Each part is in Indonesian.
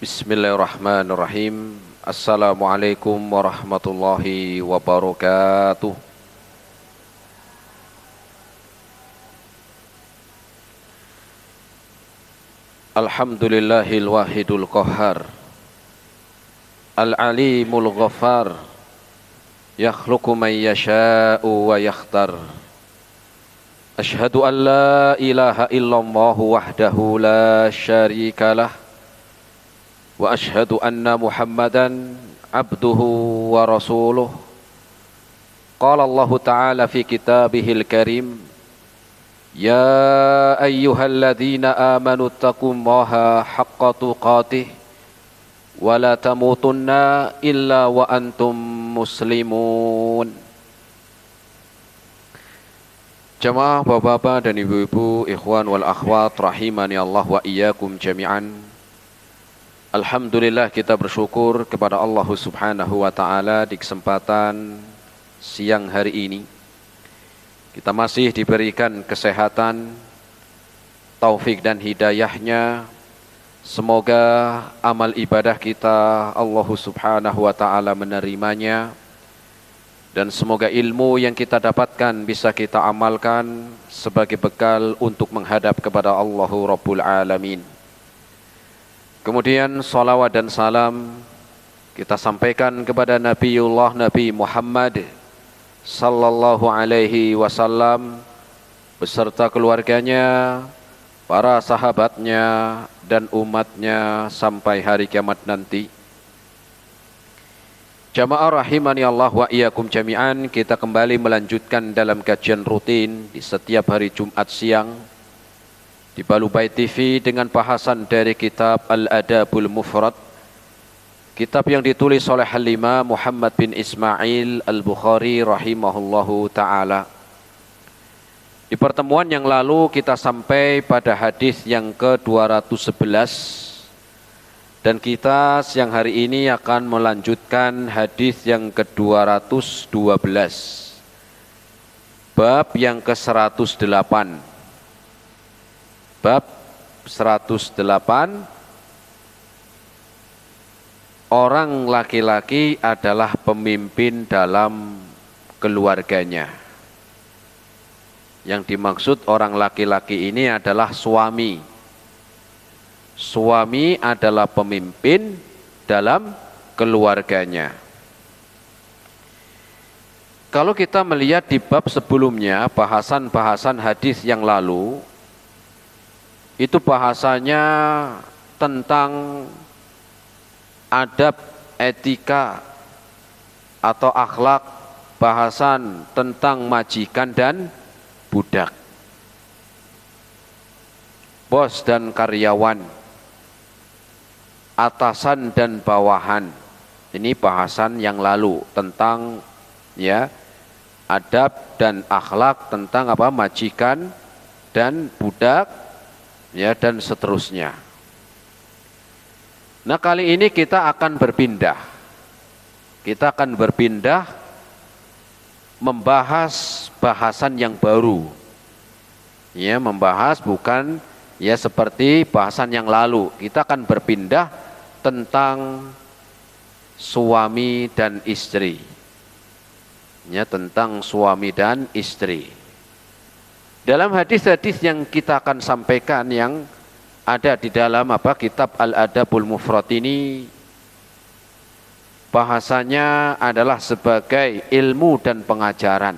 Bismillahirrahmanirrahim. Assalamualaikum warahmatullahi wabarakatuh. Alhamdulillahil wahidul qahhar, al-alimul ghaffar, yakhluqu man yasha'u wa yakhtar. Ashhadu an la ilaha illallah wahdahu la syarikalah, wa ashhadu anna Muhammadan abduhu wa rasuluh. Qala Allah Ta'ala fi kitabihil karim, ya ayyuhalladzina amanu taqullaha haqqa tuqatih wa la tamutunna illa wa antum muslimun. Jamaah bapak-bapak dan ibu-ibu, ikhwan wal akhwat rahimani Allah wa iyyakum jami'an. Alhamdulillah, kita bersyukur kepada Allah Subhanahu wa ta'ala di kesempatan siang hari ini. Kita masih diberikan kesehatan, taufik dan hidayahnya. Semoga amal ibadah kita Allah Subhanahu wa ta'ala menerimanya. Dan semoga ilmu yang kita dapatkan bisa kita amalkan sebagai bekal untuk menghadap kepada Allahu Rabbul Alamin. Kemudian salawat dan salam kita sampaikan kepada Nabiullah Nabi Muhammad sallallahu alaihi wasallam beserta keluarganya, para sahabatnya dan umatnya sampai hari kiamat nanti. Jamaah rahimani Allah wa iyyakum jami'an, kita kembali melanjutkan dalam kajian rutin di setiap hari Jumat siang di Balubai TV dengan bahasan dari kitab Al-Adabul Mufrad, kitab yang ditulis oleh Al-Imam Muhammad bin Ismail Al-Bukhari rahimahullahu ta'ala. Di pertemuan yang lalu kita sampai pada hadis yang ke-211 dan kita siang hari ini akan melanjutkan hadis yang ke-212, bab yang ke-108. Bab 108, orang laki-laki adalah pemimpin dalam keluarganya. Yang dimaksud orang laki-laki ini adalah suami. Suami adalah pemimpin dalam keluarganya. Kalau kita melihat di bab sebelumnya, bahasan hadis yang lalu, itu bahasanya tentang adab, etika atau akhlak, bahasan tentang majikan dan budak, bos dan karyawan, atasan dan bawahan. Ini bahasan yang lalu tentang adab dan akhlak, tentang majikan dan budak, dan seterusnya. Nah, kali ini kita akan berpindah. Kita akan berpindah membahas bahasan yang baru. Membahas bukan seperti bahasan yang lalu. Kita akan berpindah tentang suami dan istri. Tentang suami dan istri. Dalam hadis-hadis yang kita akan sampaikan yang ada di dalam kitab Al-Adabul Mufrad ini, bahasanya adalah sebagai ilmu dan pengajaran.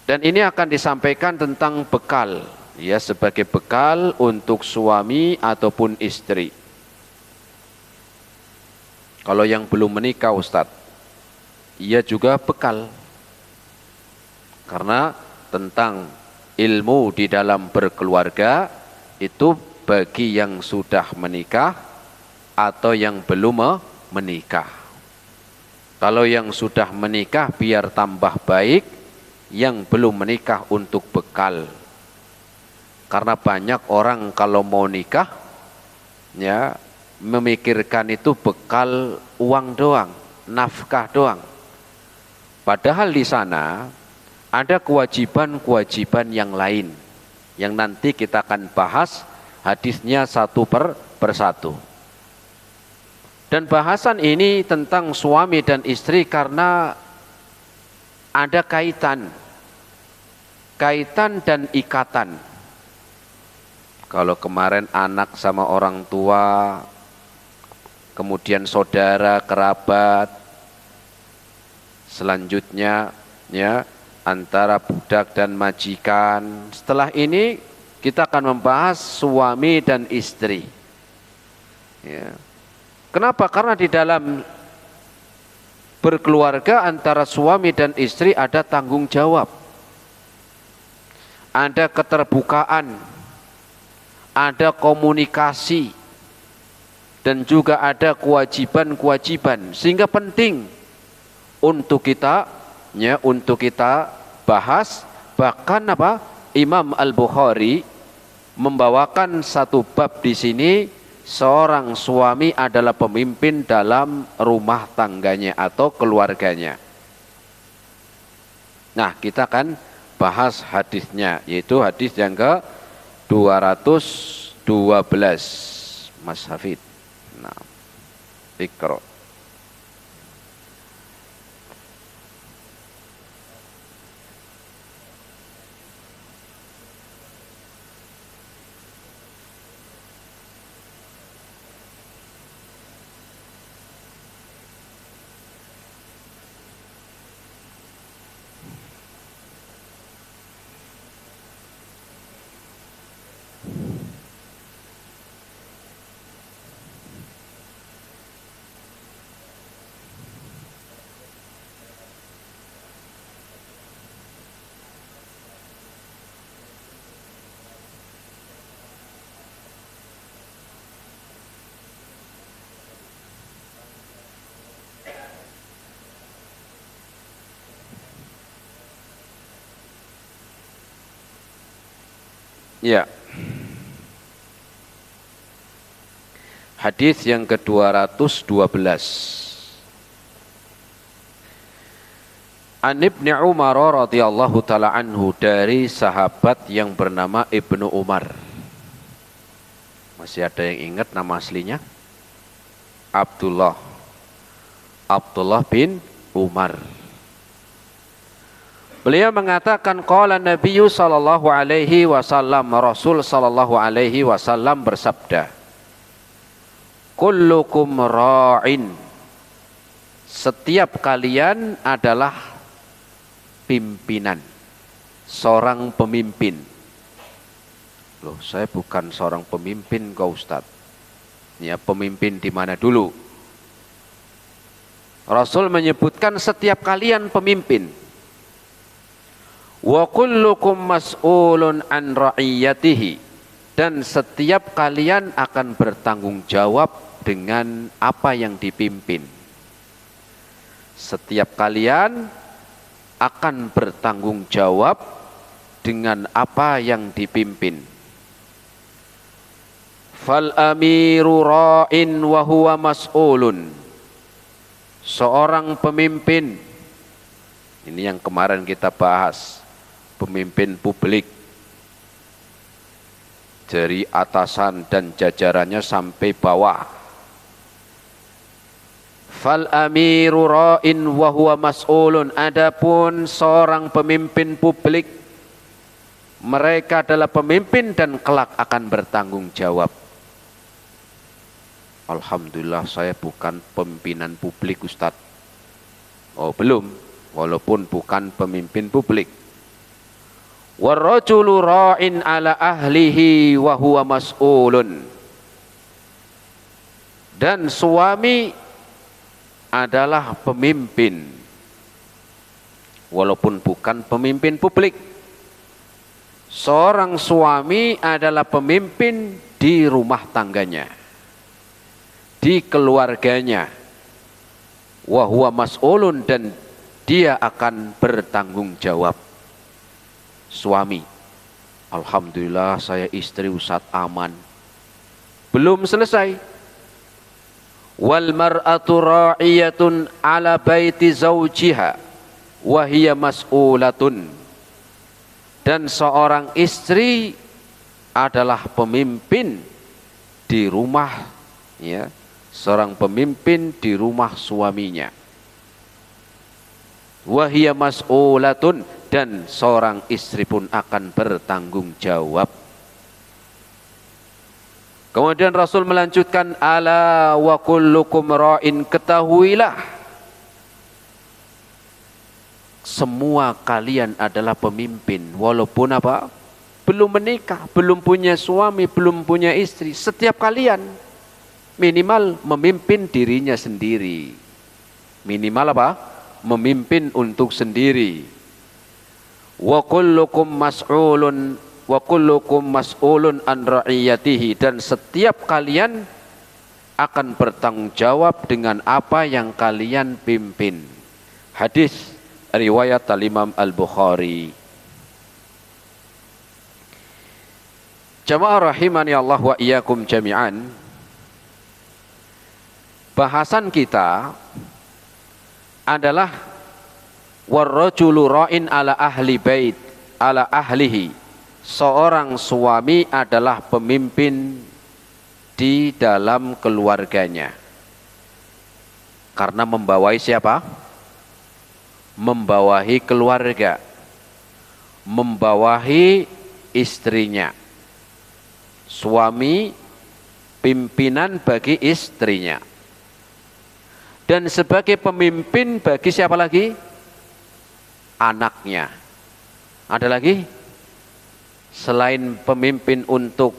Dan ini akan disampaikan tentang bekal, sebagai bekal untuk suami ataupun istri. Kalau yang belum menikah, Ustadz, ia juga bekal. Karena tentang ilmu di dalam berkeluarga itu bagi yang sudah menikah atau yang belum menikah. Kalau yang sudah menikah biar tambah baik, yang belum menikah untuk bekal. Karena banyak orang kalau mau nikah memikirkan itu bekal uang doang, nafkah doang. Padahal di sana ada kewajiban-kewajiban yang lain yang nanti kita akan bahas hadisnya satu persatu. Dan bahasan ini tentang suami dan istri karena ada kaitan dan ikatan. Kalau kemarin anak sama orang tua, kemudian saudara, kerabat, selanjutnya ya antara budak dan majikan. Setelah ini kita akan membahas suami dan istri. Ya. Kenapa? Karena di dalam berkeluarga antara suami dan istri ada tanggung jawab, ada keterbukaan, ada komunikasi, dan juga ada kewajiban-kewajiban, sehingga penting untuk kita bahas. Bahkan Imam Al-Bukhari membawakan satu bab di sini, seorang suami adalah pemimpin dalam rumah tangganya atau keluarganya. Nah, kita akan bahas hadisnya, yaitu hadis yang ke 212, Mas Hafid. Nah, Iqra. Ya. Hadis yang ke-212. An Ibnu Umar radhiyallahu taala anhu, dari sahabat yang bernama Ibnu Umar. Masih ada yang ingat nama aslinya? Abdullah bin Umar. Beliau mengatakan qala Nabi sallallahu alaihi wasallam, Rasul sallallahu alaihi wasallam bersabda, kullukum ra'in, setiap kalian adalah pimpinan, seorang pemimpin. Loh, saya bukan seorang pemimpin kok Ustaz. Ya, pemimpin di mana dulu? Rasul menyebutkan setiap kalian pemimpin. Wa kullukum mas'ulun an ra'iyatihi, dan setiap kalian akan bertanggung jawab dengan apa yang dipimpin. Setiap kalian akan bertanggung jawab dengan apa yang dipimpin. Fal amiru ra'in wa huwa mas'ulun. Seorang pemimpin, ini yang kemarin kita bahas, pemimpin publik, dari atasan dan jajarannya sampai bawah. Fal amiru ra'in wa huwa mas'ulun. Adapun seorang pemimpin publik, mereka adalah pemimpin dan kelak akan bertanggung jawab. Alhamdulillah saya bukan pimpinan publik Ustadz. Oh belum, walaupun bukan pemimpin publik. Warrajulu ra'in ala ahlihi wa huwa mas'ulun. Dan suami adalah pemimpin walaupun bukan pemimpin publik. Seorang suami adalah pemimpin di rumah tangganya, di keluarganya. Wa huwa mas'ulun, dan dia akan bertanggung jawab. Suami, alhamdulillah saya istri Ustaz aman. Belum selesai. Wal mar'atu ra'iyatun ala baiti zawjiha wa hiya mas'ulatun. Dan seorang istri adalah pemimpin di rumah, ya, seorang pemimpin di rumah suaminya. Wahia mas'ulatun, dan seorang istri pun akan bertanggung jawab. Kemudian Rasul melanjutkan, ala wa kullukum ra'in, ketahuilah semua kalian adalah pemimpin, walaupun apa? Belum menikah, belum punya suami, belum punya istri. Setiap kalian minimal memimpin dirinya sendiri. Minimal apa? Memimpin untuk sendiri. Wa kullukum mas'ulun an ra'iyatihi, dan setiap kalian akan bertanggung jawab dengan apa yang kalian pimpin. Hadis riwayat Al-Imam Al-Bukhari. Jamaah rahimani Allah wa iyyakum jami'an. Bahasan kita adalah warrajulu ra'in ala ahli bait ala ahlihi. Seorang suami adalah pemimpin di dalam keluarganya. Karena membawahi siapa? Membawahi keluarga, membawahi istrinya. Suami pimpinan bagi istrinya, dan sebagai pemimpin bagi siapa lagi? Anaknya. Ada lagi selain pemimpin untuk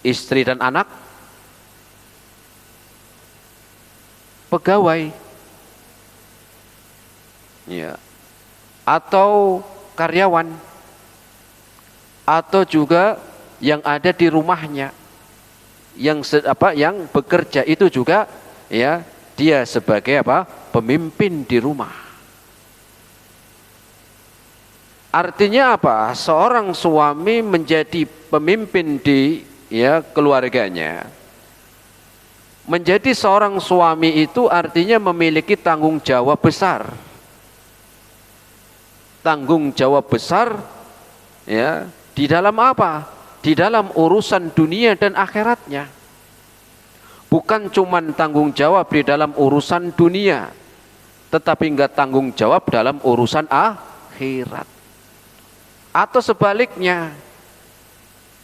istri dan anak? Pegawai, ya, atau karyawan, atau juga yang ada di rumahnya, yang bekerja itu juga, ya, dia sebagai apa? Pemimpin di rumah. Artinya apa? Seorang suami menjadi pemimpin di, ya, keluarganya. Menjadi seorang suami itu artinya memiliki tanggung jawab besar. Tanggung jawab besar, ya, di dalam apa? Di dalam urusan dunia dan akhiratnya. Bukan cuman tanggung jawab di dalam urusan dunia, tetapi enggak tanggung jawab dalam urusan akhirat. Atau sebaliknya,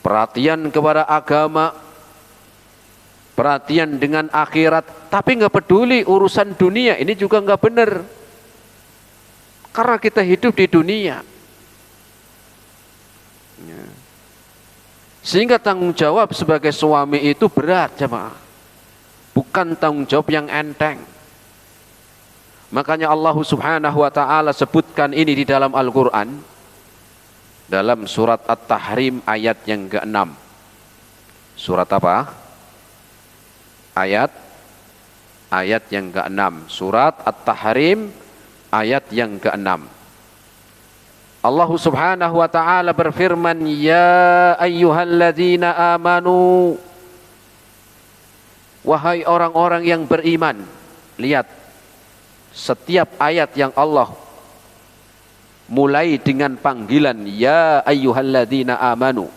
perhatian kepada agama, perhatian dengan akhirat, tapi enggak peduli urusan dunia, ini juga enggak benar. Karena kita hidup di dunia. Ya. Sehingga tanggung jawab sebagai suami itu berat, jemaah. Bukan tanggung jawab yang enteng. Makanya Allah Subhanahu wa taala sebutkan ini di dalam Al-Qur'an, dalam surat At-Tahrim ayat yang ke-6. Surat apa? Ayat yang ke-6. Surat At-Tahrim ayat yang ke-6. Allah Subhanahu wa taala berfirman, ya ayyuhalladzina amanu, wahai orang-orang yang beriman. Lihat, setiap ayat yang Allah mulai dengan panggilan ya ayyuhalladzina amanu,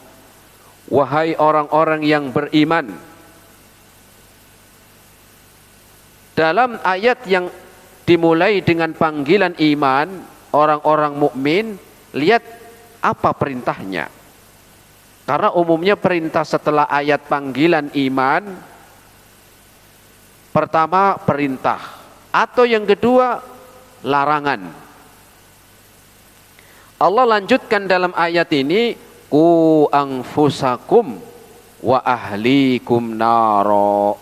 wahai orang-orang yang beriman. Dalam ayat yang dimulai dengan panggilan iman, orang-orang mukmin, lihat apa perintahnya. Karena umumnya perintah setelah ayat panggilan iman, pertama perintah, atau yang kedua larangan. Allah lanjutkan dalam ayat ini, ku anfusakum wa ahlikum naro.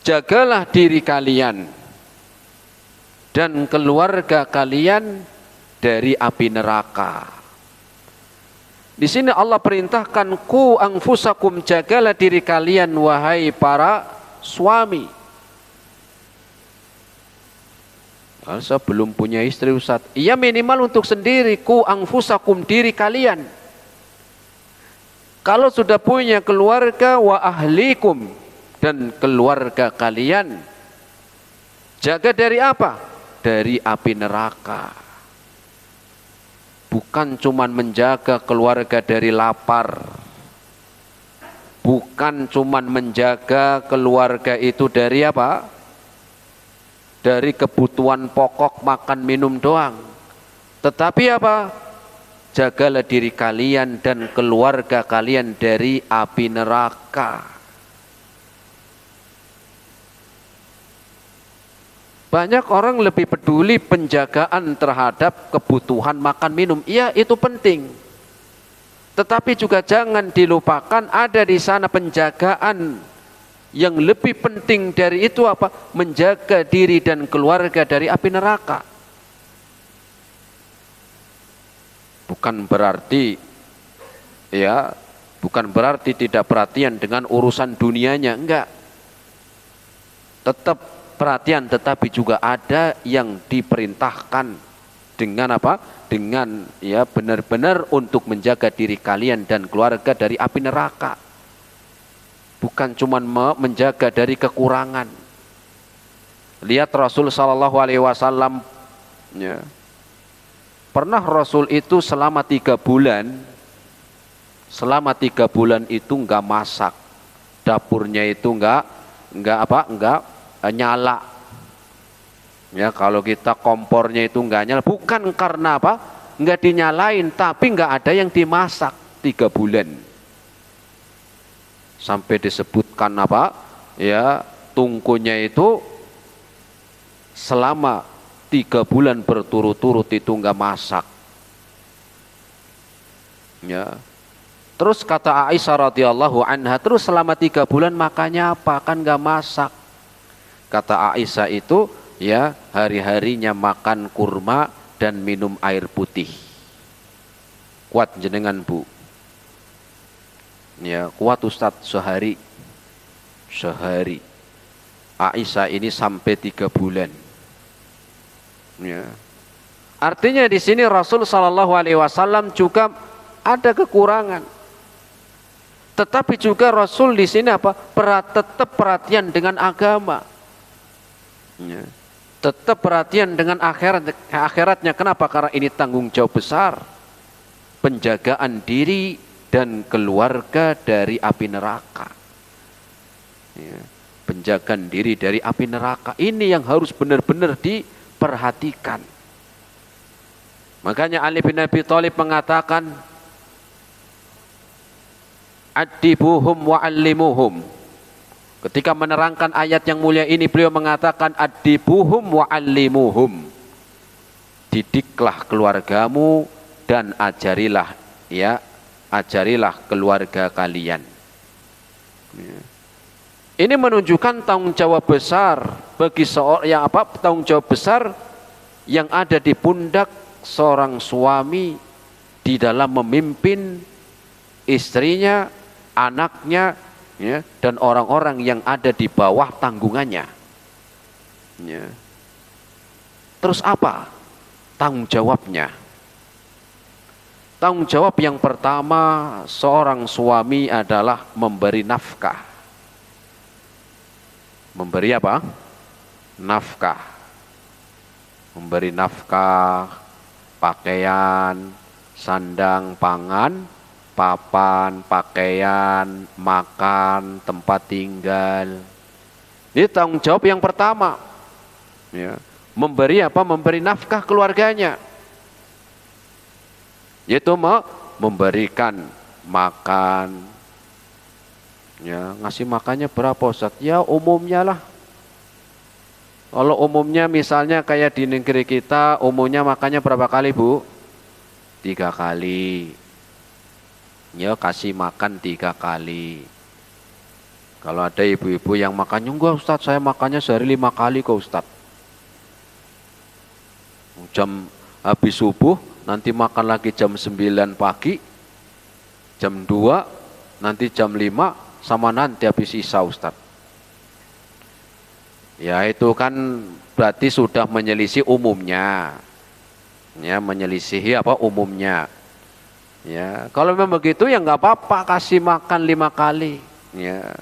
Jagalah diri kalian dan keluarga kalian dari api neraka. Di sini Allah perintahkan ku anfusakum, jagalah diri kalian wahai para suami. Saya belum punya istri, Ustaz. Iya, minimal untuk sendiri, ku anfusakum, diri kalian. Kalau sudah punya keluarga, wa ahlikum, dan keluarga kalian, jaga dari apa? Dari api neraka. bukan cuman menjaga keluarga dari lapar, bukan cuman menjaga keluarga itu dari apa? Dari kebutuhan pokok makan minum doang. Tetapi apa? Jagalah diri kalian dan keluarga kalian dari api neraka. Banyak orang lebih peduli penjagaan terhadap kebutuhan makan minum. Iya, itu penting. Tetapi juga jangan dilupakan ada di sana penjagaan yang lebih penting dari itu apa? Menjaga diri dan keluarga dari api neraka. Bukan berarti tidak perhatian dengan urusan dunianya, enggak. Tetap perhatian, tetapi juga ada yang diperintahkan dengan apa? Dengan benar-benar untuk menjaga diri kalian dan keluarga dari api neraka. Bukan cuma menjaga dari kekurangan. Lihat Rasul sallallahu alaihi wasallam, ya. Pernah Rasul itu selama 3 bulan itu enggak masak. Dapurnya itu enggak nyala. Ya, kalau kita kompornya itu enggak nyala, bukan karena apa? Enggak dinyalain, tapi enggak ada yang dimasak 3 bulan. Sampai disebutkan apa? Ya, tungkunya itu selama 3 bulan berturut-turut itu enggak masak. Ya. Terus kata Aisyah radhiyallahu anha, terus selama 3 bulan makannya apa? Kan enggak masak. Kata Aisyah itu, ya, hari-harinya makan kurma dan minum air putih. Kuat jenengan, Bu. Ya, kuat Ustadz sehari. Aisyah ini sampai 3 bulan. Ya. Artinya di sini Rasul sallallahu alaihi wasallam juga ada kekurangan. Tetapi juga Rasul di sini apa? Tetap perhatian dengan agama. Ya. Tetap perhatian dengan akhiratnya. Kenapa? Karena ini tanggung jawab besar. Penjagaan diri dan keluarga dari api neraka. Ya. Penjagaan diri dari api neraka. Ini yang harus benar-benar diperhatikan. Makanya Ali bin Abi Thalib mengatakan, Adibuhum wa'allimuhum. Ketika menerangkan ayat yang mulia ini, beliau mengatakan adibuhum wa'allimuhum. Didiklah keluargamu dan ajarilah keluarga kalian. Ini menunjukkan tanggung jawab besar bagi seorang tanggung jawab besar yang ada di pundak seorang suami di dalam memimpin istrinya, anaknya, ya, dan orang-orang yang ada di bawah tanggungannya. Ya. Terus apa tanggung jawabnya? Tanggung jawab yang pertama seorang suami adalah memberi nafkah. Memberi apa? Nafkah. Memberi nafkah, pakaian, sandang, pangan, papan, pakaian, makan, tempat tinggal. Ini tanggung jawab yang pertama. Ya. Memberi apa? Memberi nafkah keluarganya. Yaitu memberikan makan. Ya, ngasih makannya berapa, Ustaz? Ya umumnya lah. Kalau umumnya misalnya kayak di negeri kita, umumnya makannya berapa kali, Bu? 3 kali. Ya, kasih makan 3 kali. Kalau ada ibu-ibu yang makannya, enggak Ustaz, saya makannya sehari 5 kali kok Ustaz. Jam habis subuh, nanti makan lagi jam 9 pagi, jam 2, nanti jam 5, sama nanti habis isya Ustaz. Ya itu kan berarti sudah menyelisih umumnya. Ya, menyelisihi apa umumnya. Ya, kalau memang begitu ya nggak apa-apa, kasih makan 5 kali. Ya.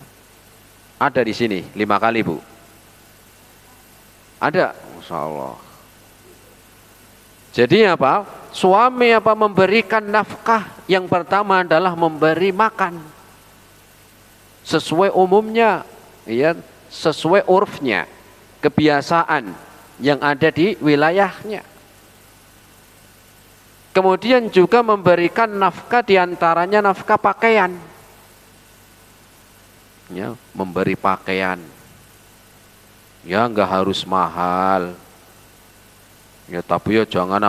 Ada di sini 5 kali, Bu. Ada, Masya Allah. Jadi apa? Suami memberikan nafkah, yang pertama adalah memberi makan. Sesuai umumnya, ya, sesuai urfnya, kebiasaan yang ada di wilayahnya. Kemudian juga memberikan nafkah, diantaranya nafkah pakaian. Ya, memberi pakaian. Ya, nggak harus mahal. Ya, tapi ya jangan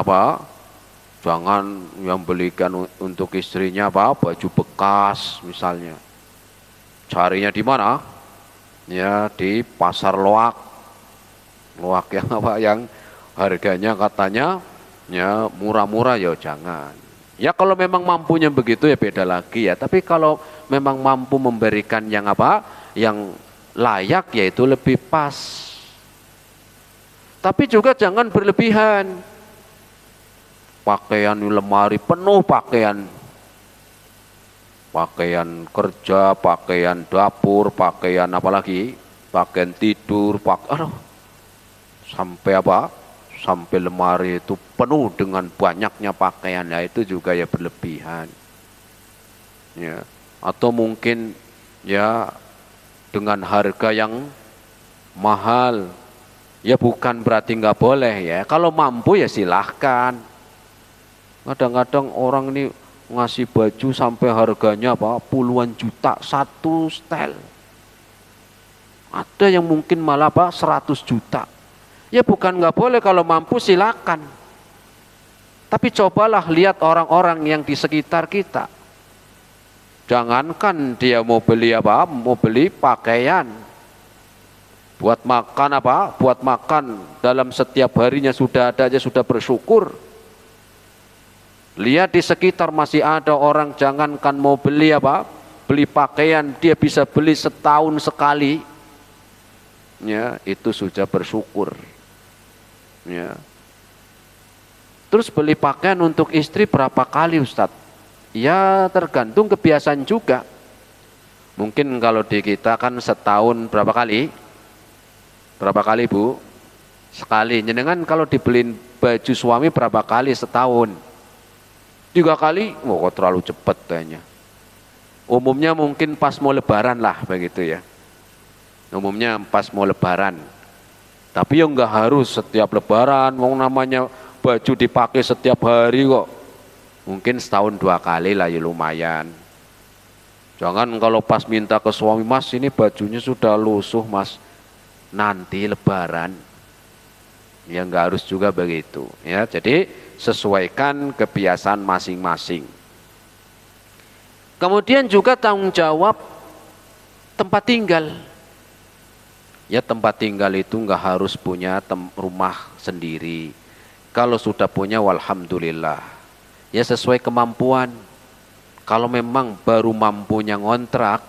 jangan yang belikan untuk istrinya baju bekas misalnya. Carinya di mana? Ya, di pasar loak. Loak yang yang harganya katanya ya murah-murah, ya jangan. Ya kalau memang mampunya begitu ya beda lagi ya. Tapi kalau memang mampu memberikan yang yang layak, yaitu lebih pas. Tapi juga jangan berlebihan. Pakaian lemari penuh pakaian. Pakaian kerja, pakaian dapur, pakaian apalagi? Pakaian tidur, sampai sampai lemari itu penuh dengan banyaknya pakaian. Ya itu juga ya berlebihan. Ya, atau mungkin ya dengan harga yang mahal. Ya bukan berarti nggak boleh ya. Kalau mampu ya silahkan. Kadang-kadang orang ini ngasih baju sampai harganya puluhan juta satu setel. Ada yang mungkin malah 100 juta. Ya bukan nggak boleh, kalau mampu silakan. Tapi cobalah lihat orang-orang yang di sekitar kita. Jangankan dia mau beli mau beli pakaian. Buat makan buat makan dalam setiap harinya sudah ada aja sudah bersyukur. Lihat di sekitar masih ada orang, jangankan mau beli beli pakaian, dia bisa beli setahun sekali. Ya, itu sudah bersyukur. Ya. Terus beli pakaian untuk istri berapa kali, Ustadz? Ya tergantung kebiasaan juga. Mungkin kalau di kita kan setahun berapa kali? Berapa kali, Bu? Sekali. Jenengan kalau dibeliin baju suami berapa kali setahun? 3 kali? Kok terlalu cepat kayaknya. Umumnya mungkin pas mau lebaran lah begitu ya. Umumnya pas mau lebaran. Tapi ya nggak harus setiap lebaran, mau namanya baju dipakai setiap hari kok. Mungkin setahun 2 kali lah ya lumayan. Jangan kalau pas minta ke suami, Mas ini bajunya sudah lusuh Mas, nanti lebaran. Ya nggak harus juga begitu ya. Jadi sesuaikan kebiasaan masing-masing. Kemudian juga tanggung jawab tempat tinggal. Ya tempat tinggal itu nggak harus punya rumah sendiri. Kalau sudah punya walhamdulillah. Ya sesuai kemampuan. Kalau memang baru mampunya ngontrak,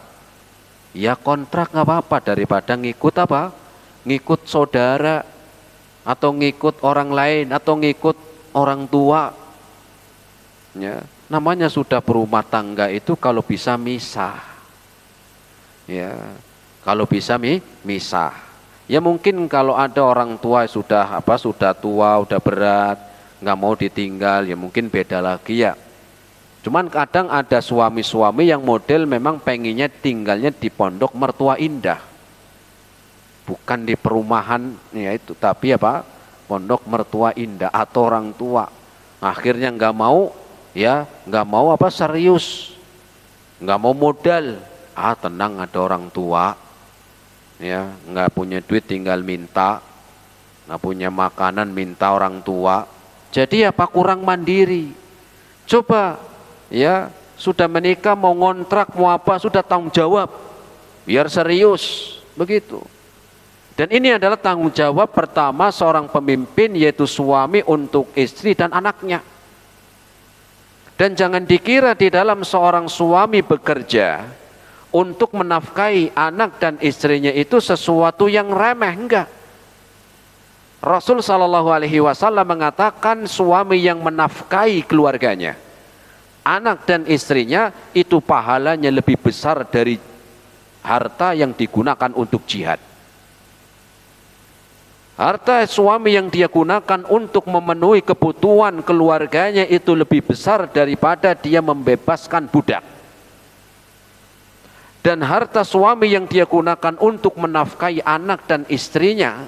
ya kontrak nggak apa-apa daripada ngikut ngikut saudara atau ngikut orang lain atau ngikut orang tua. Ya, namanya sudah berumah tangga itu kalau bisa misah. Ya, kalau bisa misah. Ya mungkin kalau ada orang tua sudah sudah tua, udah berat, nggak mau ditinggal, ya mungkin beda lagi ya. Cuman kadang ada suami-suami yang model memang pengennya tinggalnya di pondok mertua indah. Bukan di perumahan ya itu, tapi pondok mertua indah atau orang tua. Akhirnya nggak mau serius, nggak mau modal. Tenang ada orang tua, ya nggak punya duit tinggal minta, nggak punya makanan minta orang tua. Jadi kurang mandiri. Coba ya sudah menikah mau ngontrak mau sudah tanggung jawab, biar serius begitu. Dan ini adalah tanggung jawab pertama seorang pemimpin, yaitu suami untuk istri dan anaknya. Dan jangan dikira di dalam seorang suami bekerja untuk menafkahi anak dan istrinya itu sesuatu yang remeh, enggak. Rasul SAW mengatakan suami yang menafkahi keluarganya, anak dan istrinya, itu pahalanya lebih besar dari harta yang digunakan untuk jihad. Harta suami yang dia gunakan untuk memenuhi kebutuhan keluarganya itu lebih besar daripada dia membebaskan budak. Dan harta suami yang dia gunakan untuk menafkahi anak dan istrinya,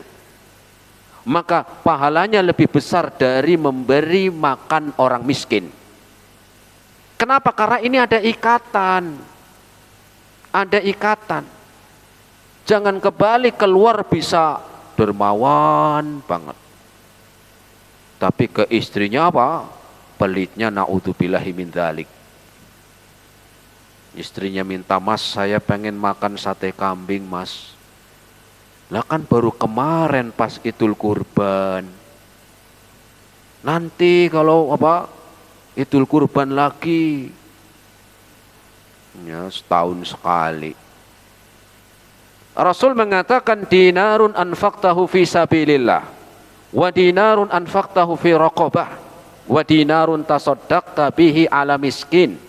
maka pahalanya lebih besar dari memberi makan orang miskin. Kenapa? Karena ini ada ikatan. Ada ikatan. Jangan kebalik, keluar bisa dermawan banget, tapi ke istrinya apa? Pelitnya, naudzubillahi min dzalik. Istrinya minta, mas saya pengen makan sate kambing mas. Lah kan baru kemarin pas Idul Kurban. Nanti kalau apa Idul Kurban lagi, ya setahun sekali. Rasul mengatakan dinarun anfaqtahu fi sabilillah wa dinarun anfaqtahu fi raqabah wa dinarun tasaddaqta bihi ala miskin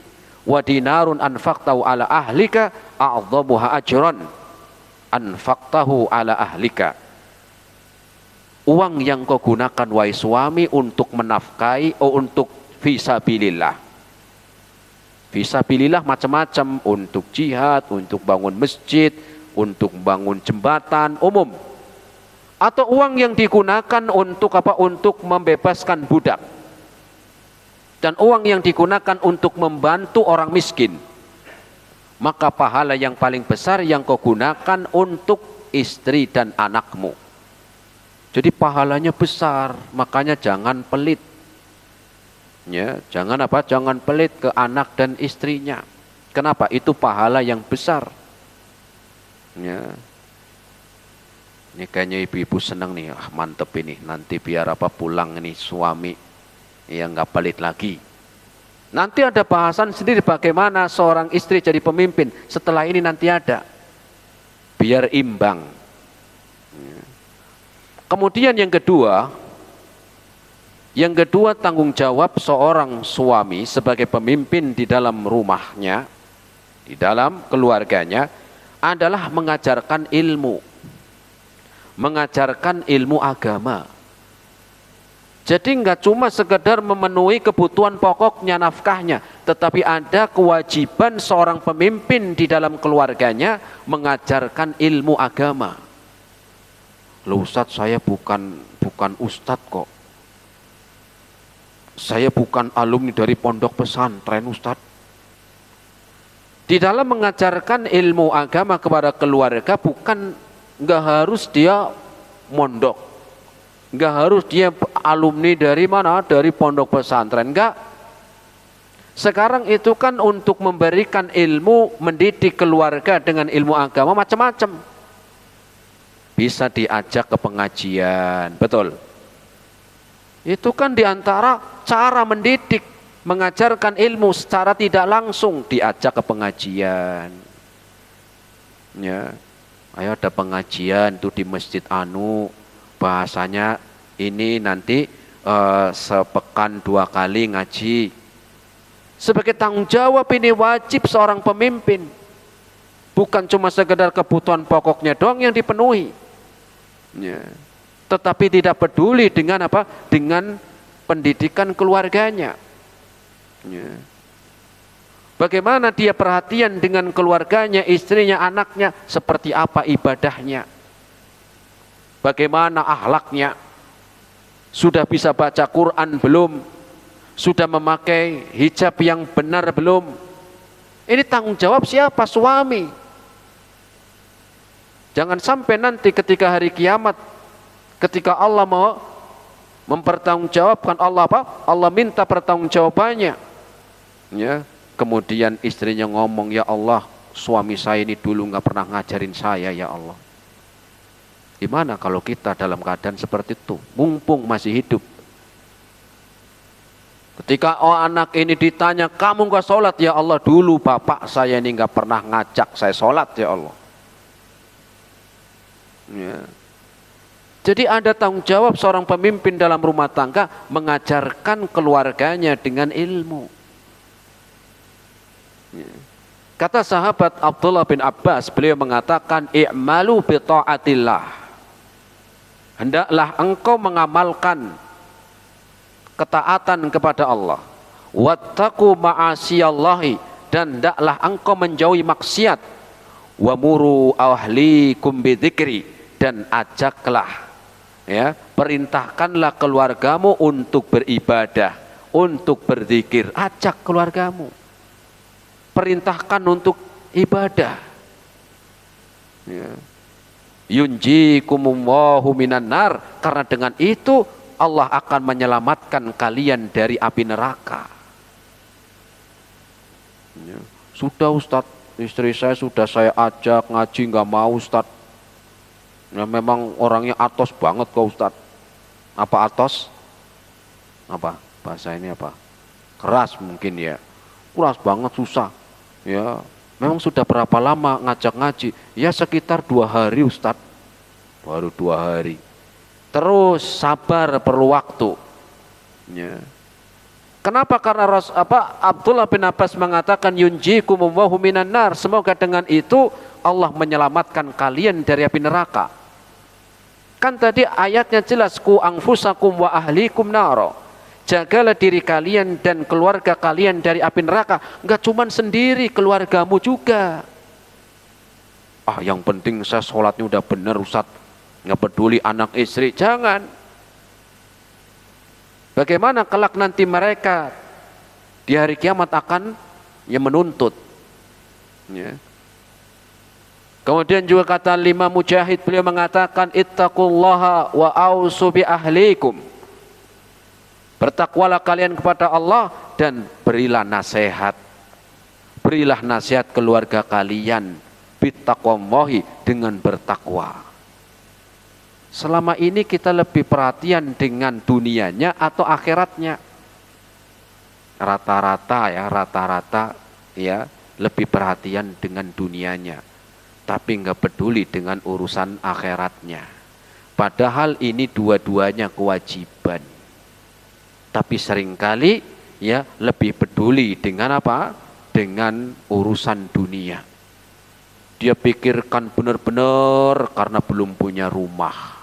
wa dinarun anfaqtahu ala ahlika a'dhamuha ajran anfaqtahu ala ahlika. Uang yang kau gunakan wahai suami untuk menafkahi untuk fi sabilillah. Fi sabilillah macam-macam, untuk jihad, untuk bangun masjid, untuk bangun jembatan umum, atau uang yang digunakan untuk apa? Untuk membebaskan budak, dan uang yang digunakan untuk membantu orang miskin, maka pahala yang paling besar yang kau gunakan untuk istri dan anakmu. Jadi pahalanya besar, makanya jangan pelit. Ya, jangan apa? Jangan pelit ke anak dan istrinya. Kenapa? Itu pahala yang besar. Ya. Ini kayaknya ibu-ibu senang nih, mantep ini, nanti biar apa pulang ini suami yang nggak pelit lagi. Nanti ada bahasan sendiri bagaimana seorang istri jadi pemimpin. Setelah ini nanti ada, biar imbang. Ya. Kemudian yang kedua tanggung jawab seorang suami sebagai pemimpin di dalam rumahnya, di dalam keluarganya, adalah mengajarkan ilmu agama. Jadi enggak cuma sekedar memenuhi kebutuhan pokoknya, nafkahnya, tetapi ada kewajiban seorang pemimpin di dalam keluarganya mengajarkan ilmu agama. Loh Ustadz, saya bukan Ustadz kok. Saya bukan alumni dari pondok pesantren Ustadz. Di dalam mengajarkan ilmu agama kepada keluarga, bukan nggak harus dia mondok, nggak harus dia alumni dari mana, dari pondok pesantren, enggak. Sekarang itu kan untuk memberikan ilmu, mendidik keluarga dengan ilmu agama macam-macam. Bisa diajak ke pengajian, betul. Itu kan diantara cara mendidik. Mengajarkan ilmu secara tidak langsung, diajak ke pengajian. Ya, ayo ada pengajian tuh di Masjid Anu, bahasanya ini nanti sepekan 2 kali ngaji. Sebagai tanggung jawab ini wajib seorang pemimpin. Bukan cuma sekedar kebutuhan pokoknya doang yang dipenuhi. Ya. Tetapi tidak peduli dengan apa? Dengan pendidikan keluarganya. Ya. Bagaimana dia perhatian dengan keluarganya, istrinya, anaknya, seperti apa ibadahnya, bagaimana akhlaknya, sudah bisa baca Quran belum, sudah memakai hijab yang benar belum. Ini tanggung jawab siapa? Suami. Jangan sampai nanti ketika hari kiamat, ketika Allah mau mempertanggungjawabkan, Allah minta pertanggungjawabannya. Ya, kemudian istrinya ngomong, ya Allah, suami saya ini dulu nggak pernah ngajarin saya, ya Allah. Gimana kalau kita dalam keadaan seperti itu, mumpung masih hidup? Ketika anak ini ditanya, kamu nggak sholat, ya Allah, dulu bapak saya ini nggak pernah ngajak saya sholat, ya Allah. Ya. Jadi ada tanggung jawab seorang pemimpin dalam rumah tangga mengajarkan keluarganya dengan ilmu. Kata sahabat Abdullah bin Abbas, beliau mengatakan, i'malu bi ta'atillah. hendaklah engkau mengamalkan ketaatan kepada Allah, wattaqu ma'asiyallahi, dan hendaklah engkau menjauhi maksiat, wa muru ahlikum bidzikri, dan ajaklah, ya, perintahkanlah keluargamu untuk beribadah, untuk berzikir. Ajak keluargamu, perintahkan untuk ibadah, ya. Yunjikumullahu minan nar, karena dengan itu Allah akan menyelamatkan kalian dari api neraka. Ya. Sudah Ustadz, istri saya sudah saya ajak ngaji nggak mau Ustadz. Ya, memang orangnya atos banget kok Ustadz. Apa atos? Apa bahasa ini apa? Keras mungkin ya. Keras banget, susah. Ya, memang sudah berapa lama ngajak ngaji? Ya sekitar 2 hari Ustadz. Baru 2 hari. Terus sabar, perlu waktu. Ya. Kenapa? Karena Abdullah bin Abbas mengatakan yunjikumullahu minan nar, semoga dengan itu Allah menyelamatkan kalian dari api neraka. Kan tadi ayatnya jelas, ku anfusakum wa ahlikum naro, jagalah diri kalian dan keluarga kalian dari api neraka. Enggak cuman sendiri, keluargamu juga. Ah, yang penting saya sholatnya udah bener Ustadz, nggak peduli anak istri, jangan. Bagaimana kelak nanti mereka di hari kiamat akan menuntut, ya. Kemudian juga kata Imam Mujahid, beliau mengatakan ittaqullaha wa ausu bi ahlikum, bertakwalah kalian kepada Allah dan berilah nasihat keluarga kalian bittaqwallahi, dengan bertakwa. Selama ini kita lebih perhatian dengan dunianya atau akhiratnya? Rata-rata ya lebih perhatian dengan dunianya, tapi nggak peduli dengan urusan akhiratnya. Padahal ini dua-duanya kewajiban. Tapi seringkali ya lebih peduli dengan apa? Dengan urusan dunia. Dia pikirkan benar-benar karena belum punya rumah.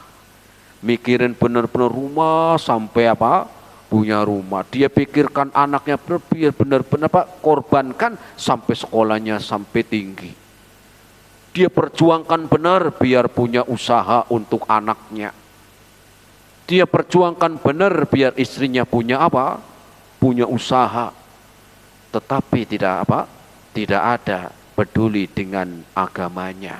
Mikirin benar-benar rumah sampai apa? Punya rumah. Dia pikirkan anaknya biar benar-benar korbankan sampai sekolahnya sampai tinggi. Dia perjuangkan benar biar punya usaha untuk anaknya. Dia perjuangkan benar biar istrinya punya apa? Punya usaha. Tetapi tidak ada peduli dengan agamanya.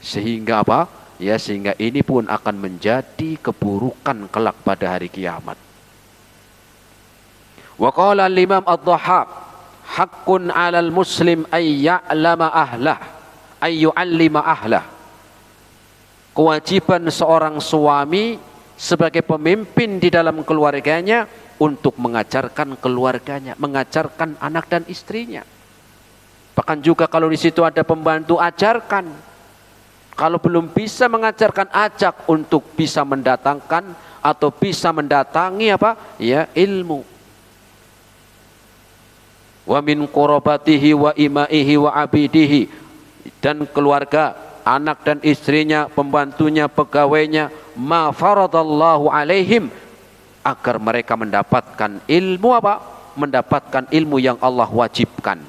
Sehingga apa? Ya, sehingga ini pun akan menjadi keburukan kelak pada hari kiamat. Wa qala al-Imam Ad-Dhahhak, haqqun 'alal muslim ay ya'lama ahlah, ay yu'allima ahlah. Kewajiban seorang suami sebagai pemimpin di dalam keluarganya untuk mengajarkan keluarganya, mengajarkan anak dan istrinya. Bahkan juga kalau di situ ada pembantu, ajarkan. Kalau belum bisa mengajarkan, ajak untuk bisa mendatangkan atau bisa mendatangi apa? Ya, ilmu. Wa min qurabatihi wa imaihi wa abidihi, dan keluarga, anak dan istrinya, pembantunya, pegawainya, ma faradallahu alaihim, agar mereka mendapatkan ilmu apa? Mendapatkan ilmu yang Allah wajibkan.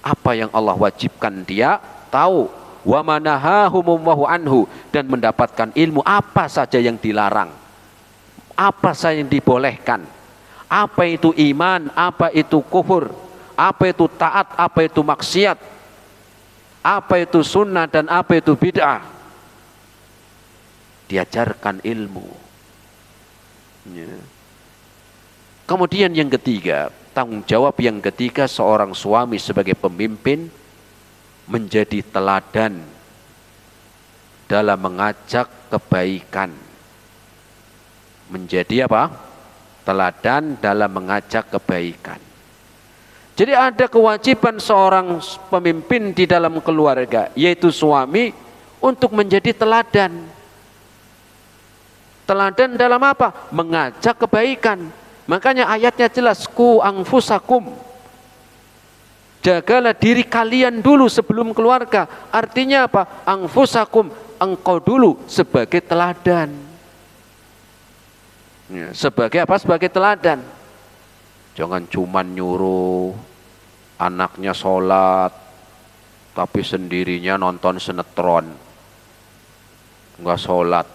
Apa yang Allah wajibkan dia tahu. Wa manahahumullahu anhu, dan mendapatkan ilmu apa saja yang dilarang, apa saja yang dibolehkan, apa itu iman, apa itu kufur, apa itu taat, apa itu maksiat, apa itu sunnah dan apa itu bid'ah. Diajarkan ilmu, ya. Kemudian yang ketiga, tanggung jawab yang ketiga seorang suami sebagai pemimpin menjadi teladan dalam mengajak kebaikan. Menjadi apa? Teladan dalam mengajak kebaikan. Jadi ada kewajiban seorang pemimpin di dalam keluarga, yaitu suami, untuk menjadi teladan. Teladan dalam apa? Mengajak kebaikan. Makanya ayatnya jelas, ku anfusakum, jagalah diri kalian dulu sebelum keluarga. Artinya apa? Anfusakum engkau dulu sebagai teladan. Ya, sebagai apa? Sebagai teladan. Jangan cuman nyuruh anaknya sholat, tapi sendirinya nonton sinetron, nggak sholat.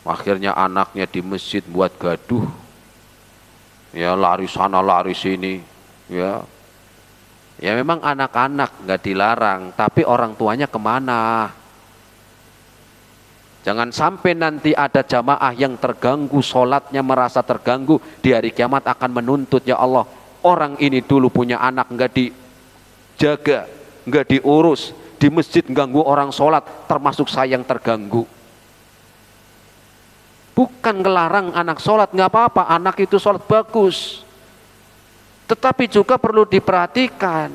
Akhirnya anaknya di masjid buat gaduh, ya lari sana lari sini, ya. Ya memang anak-anak nggak dilarang, tapi orang tuanya kemana? Jangan sampai nanti ada jamaah yang terganggu sholatnya, merasa terganggu, di hari kiamat akan menuntut, ya Allah, orang ini dulu punya anak nggak dijaga, nggak diurus, di masjid ganggu orang sholat, termasuk saya yang terganggu. Bukan ngelarang anak sholat, nggak apa-apa, anak itu sholat bagus. Tetapi juga perlu diperhatikan.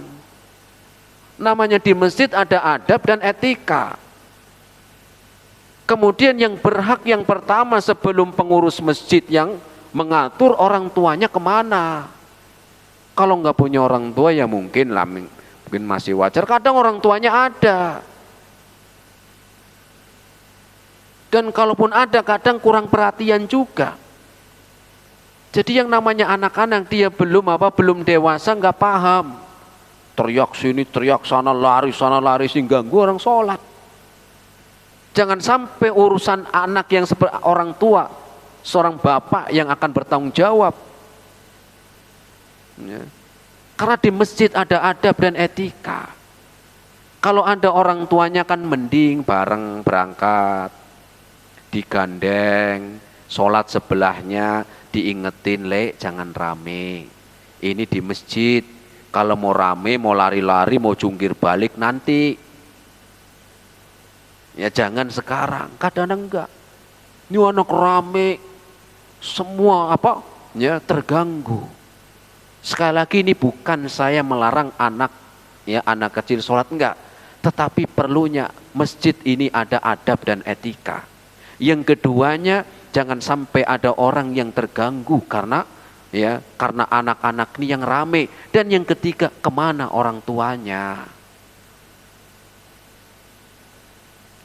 Namanya di masjid ada adab dan etika. Kemudian yang berhak yang pertama sebelum pengurus masjid yang mengatur orang tuanya kemana. Kalau nggak punya orang tua ya mungkin lah, mungkin masih wajar. Kadang orang tuanya ada. Dan kalaupun ada kadang kurang perhatian juga. Jadi yang namanya anak-anak dia belum dewasa, nggak paham. Teriak sini, teriak sana lari sini, ganggu orang sholat. Jangan sampai urusan anak yang seperti orang tua, seorang bapak yang akan bertanggung jawab. Ya. Karena di masjid ada adab dan etika. Kalau ada orang tuanya kan mending bareng berangkat, digandeng, sholat sebelahnya, diingetin, "Lek, jangan rame. Ini di masjid. Kalau mau rame, mau lari-lari, mau jungkir balik nanti. Ya jangan sekarang." Kadang-kadang enggak. Ini anak rame, semua ya terganggu. Sekali lagi ini bukan saya melarang anak kecil sholat, enggak. Tetapi perlunya masjid ini ada adab dan etika. Yang keduanya, jangan sampai ada orang yang terganggu karena anak-anak ini yang rame. Dan yang ketiga, kemana orang tuanya?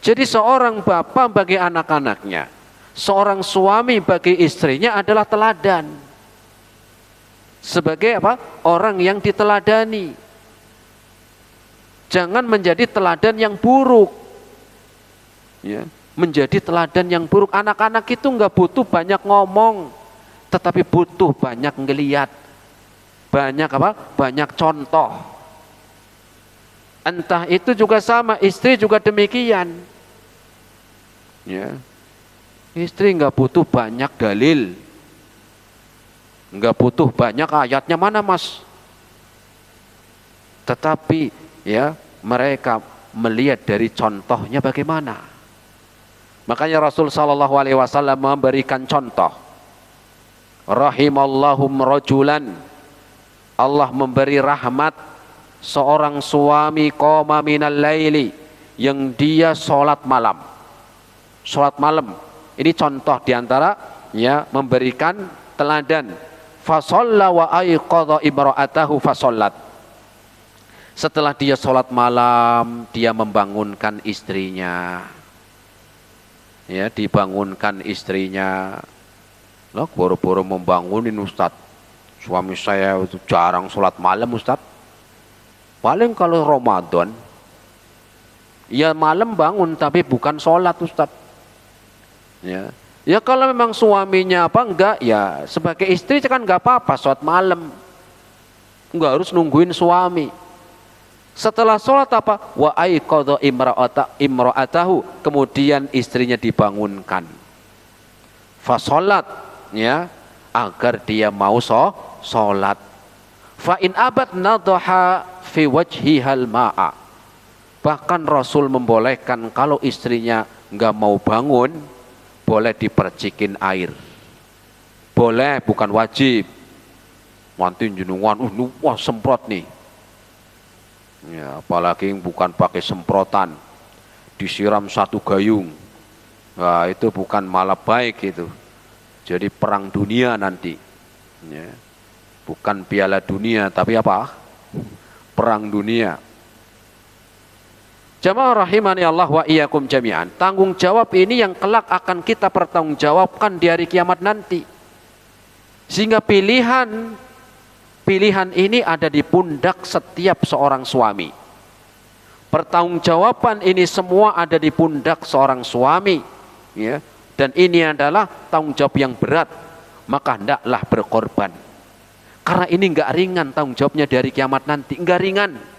Jadi seorang bapak bagi anak-anaknya, seorang suami bagi istrinya adalah teladan. Sebagai orang yang diteladani. Jangan menjadi teladan yang buruk. Ya, menjadi teladan yang buruk. Anak-anak itu nggak butuh banyak ngomong, tetapi butuh banyak ngelihat, banyak contoh. Entah itu juga sama, istri juga demikian. Ya, istri nggak butuh banyak dalil, nggak butuh banyak ayatnya mana mas, tetapi ya mereka melihat dari contohnya bagaimana. Makanya Rasul Shallallahu Alaihi Wasallam memberikan contoh. Rahimallahum rajulan, Allah memberi rahmat seorang suami qoma minal laili, yang dia sholat malam. Sholat malam ini contoh diantara memberikan teladan. Fasalla wa aiqadha imra'atahu fasollat. Setelah dia sholat malam, dia membangunkan istrinya. Ya, dibangunkan istrinya. Loh, boro-boro membangunin Ustadz. Suami saya itu jarang sholat malam Ustadz. Paling kalau Ramadan, ya malam bangun tapi bukan sholat Ustadz. Ya kalau memang suaminya enggak, ya sebagai istri kan enggak apa-apa sholat malam. Enggak harus nungguin suami. Setelah sholat wa aiqadha imra'atahu, kemudian istrinya dibangunkan. Fasolat, ya, agar dia mau sholat. Fa in abad nadha fi wajhihal ma'a. Bahkan Rasul membolehkan kalau istrinya enggak mau bangun, boleh dipercikin air. Boleh, bukan wajib. Nanti jenengan, wah semprot nih. Ya, apalagi bukan pakai semprotan, disiram satu gayung. Nah, itu bukan malah baik itu. Jadi perang dunia nanti. Ya. Bukan piala dunia, tapi perang dunia. Jamaah rahimani Allah wa iyyakum jami'an. Tanggung jawab ini yang kelak akan kita pertanggungjawabkan di hari kiamat nanti. Sehingga pilihan ini ada di pundak setiap seorang suami. Pertanggungjawaban ini semua ada di pundak seorang suami, ya. Dan ini adalah tanggung jawab yang berat. Maka hendaklah berkorban. Karena ini enggak ringan tanggung jawabnya di hari kiamat nanti, enggak ringan.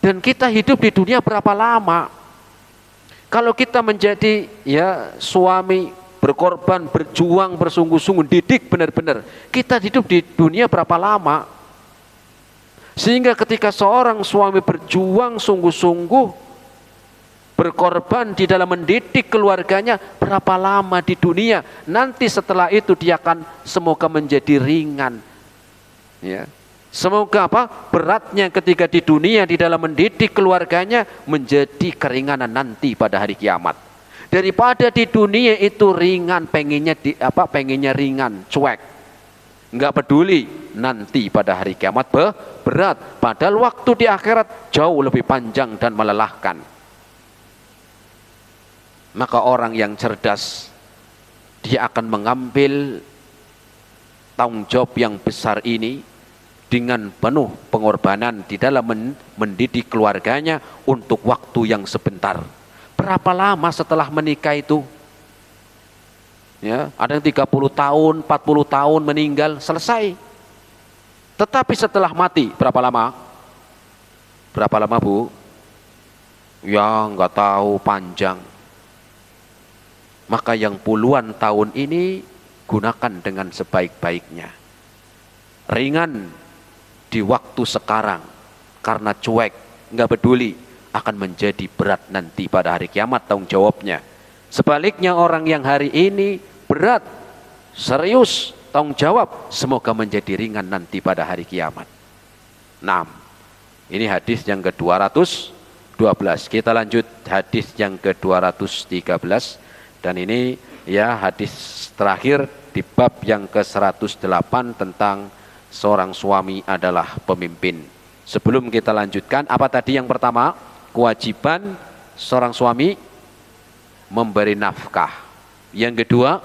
Dan kita hidup di dunia berapa lama? Kalau kita menjadi ya suami, berkorban, berjuang, bersungguh-sungguh, didik benar-benar, kita hidup di dunia berapa lama? Sehingga ketika seorang suami berjuang sungguh-sungguh, berkorban di dalam mendidik keluarganya, berapa lama di dunia? Nanti setelah itu dia akan semoga menjadi ringan. Ya. Semoga beratnya ketika di dunia di dalam mendidik keluarganya menjadi keringanan nanti pada hari kiamat. Daripada di dunia itu ringan, pengennya ringan, cuek, nggak peduli, nanti pada hari kiamat berat. Padahal waktu di akhirat jauh lebih panjang dan melelahkan. Maka orang yang cerdas, dia akan mengambil tanggung jawab yang besar ini dengan penuh pengorbanan di dalam mendidik keluarganya untuk waktu yang sebentar. Berapa lama setelah menikah itu? Ya, ada yang 30 tahun, 40 tahun meninggal, selesai. Tetapi setelah mati, berapa lama? Berapa lama, Bu? Ya, nggak tahu, panjang. Maka yang puluhan tahun ini gunakan dengan sebaik-baiknya. Ringan di waktu sekarang karena cuek, nggak peduli, akan menjadi berat nanti pada hari kiamat tanggung jawabnya. Sebaliknya orang yang hari ini berat, serius tanggung jawab, semoga menjadi ringan nanti pada hari kiamat. 6. Ini hadis yang ke-212. Kita lanjut hadis yang ke-213, dan ini ya hadis terakhir di bab yang ke-108 tentang seorang suami adalah pemimpin. Sebelum kita lanjutkan, apa tadi yang pertama? Kewajiban seorang suami memberi nafkah. Yang kedua,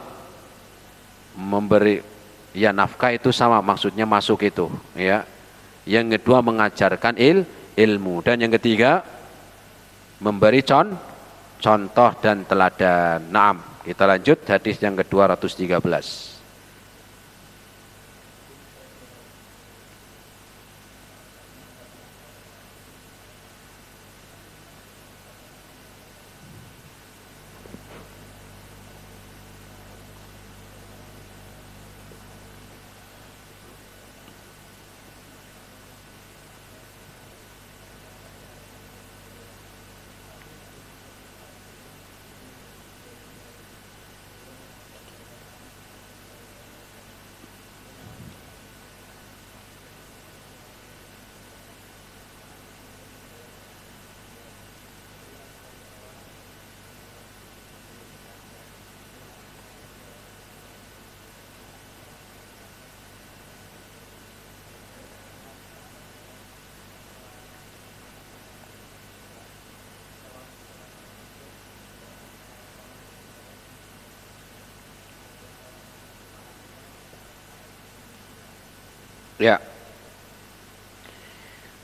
memberi ya nafkah itu sama maksudnya masuk itu, ya. Yang kedua mengajarkan ilmu, dan yang ketiga memberi contoh dan teladan. Naam, kita lanjut hadis yang ke-213. Ya.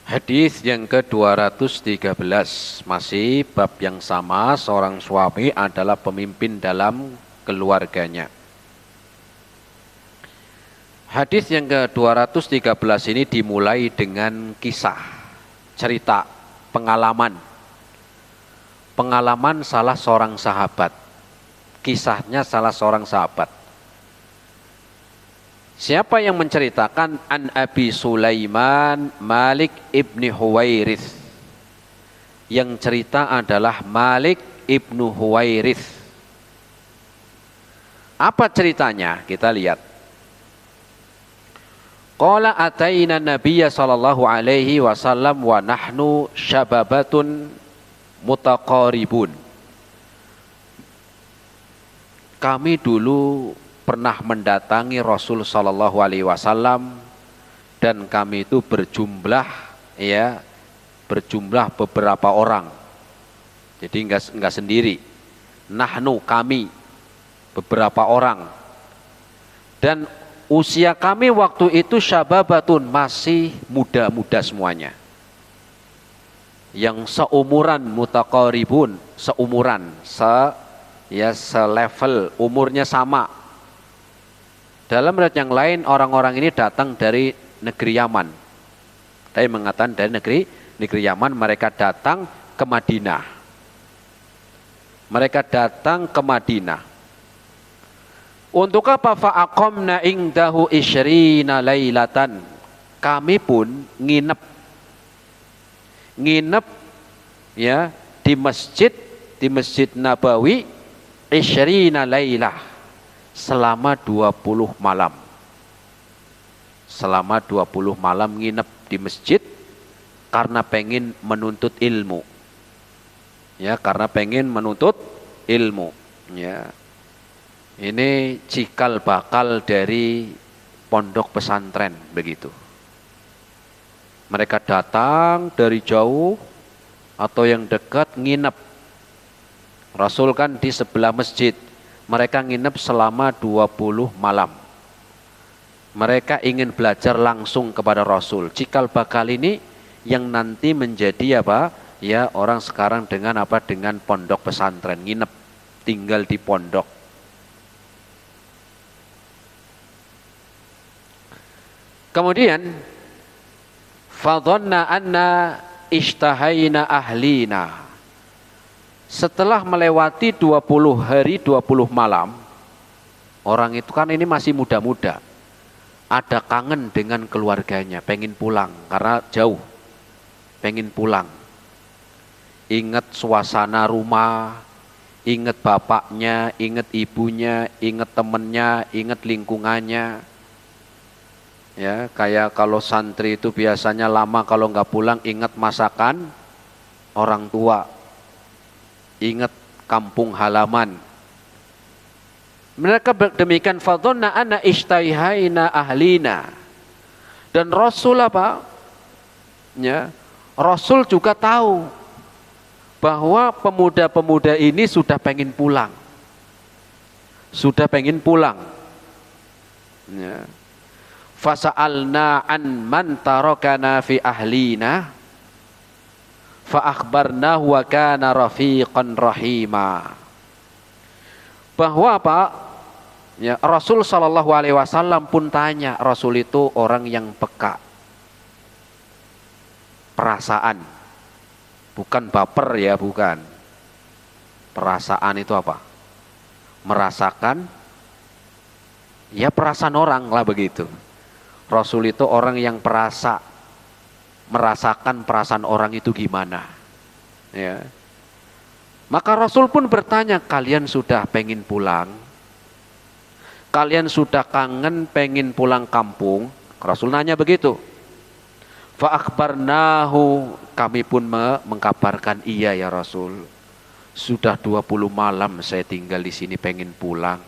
Hadis yang ke-213 masih bab yang sama, seorang suami adalah pemimpin dalam keluarganya. Hadis yang ke-213 ini dimulai dengan kisah, cerita, pengalaman salah seorang sahabat. Kisahnya salah seorang sahabat. Siapa yang menceritakan? An Abi Sulaiman Malik ibni Huwairith. Yang cerita adalah Malik ibnu Huwairith. Apa ceritanya? Kita lihat. Qala ataina Nabiyya sallallahu alaihi wasallam wa nahnu syababatun mutaqaribun. Kami dulu pernah mendatangi Rasul sallallahu alaihi wasallam, dan kami itu berjumlah ya berjumlah beberapa orang. Jadi enggak sendiri. Nahnu, kami, beberapa orang. Dan usia kami waktu itu syababatun, masih muda-muda semuanya. Yang seumuran, mutaqaribun, seumuran, selevel, umurnya sama. Dalam riwayat yang lain, orang-orang ini datang dari negeri Yaman. Tapi mengatakan dari negeri Yaman, mereka datang ke Madinah. Mereka datang ke Madinah. Untuk apa? Fa'aqamna indahu isyrina lailatan. Kami pun nginep ya di Masjid Nabawi isyrina lailah, selama 20 malam. Selama 20 malam nginep di masjid karena pengen menuntut ilmu. Ya, karena pengen menuntut ilmu. Ya. Ini cikal bakal dari pondok pesantren begitu. Mereka datang dari jauh atau yang dekat nginep. Rasul kan di sebelah masjid. Mereka nginep selama 20 malam. Mereka ingin belajar langsung kepada Rasul. Cikal bakal ini yang nanti menjadi apa? Ya, orang sekarang dengan apa? Dengan pondok pesantren, nginep, tinggal di pondok. Kemudian fadhanna anna ishtahaina ahlina. Setelah melewati 20 hari 20 malam, orang itu kan ini masih muda-muda, ada kangen dengan keluarganya, pengen pulang karena jauh, pengen pulang. Ingat suasana rumah, ingat bapaknya, ingat ibunya, ingat temennya, ingat lingkungannya. Ya, kayak kalau santri itu biasanya lama kalau nggak pulang, ingat masakan orang tua, ingat kampung halaman. Mereka demikian, fadhanna anna ishtaihaina ahlina. Dan Rasul apa? Ya, Rasul juga tahu bahwa pemuda-pemuda ini sudah pengen pulang. Sudah pengen pulang. Ya. Fasa'alna an man tarakana fi ahlina fa akhbarnahu wa kana rafiqan rahima. Bahwa apa? Ya, Rasul sallallahu alaihi wasallam pun tanya. Rasul itu orang yang peka. Perasaan. Bukan baper ya, bukan. Perasaan itu apa? Merasakan, ya perasaan orang lah begitu. Rasul itu orang yang merasakan perasaan orang itu gimana. Ya. Maka Rasul pun bertanya, kalian sudah pengen pulang? Kalian sudah kangen pengen pulang kampung? Rasul nanya begitu. Fa akhbarnahu, kami pun mengkabarkan, iya ya Rasul. Sudah 20 malam saya tinggal di sini pengen pulang.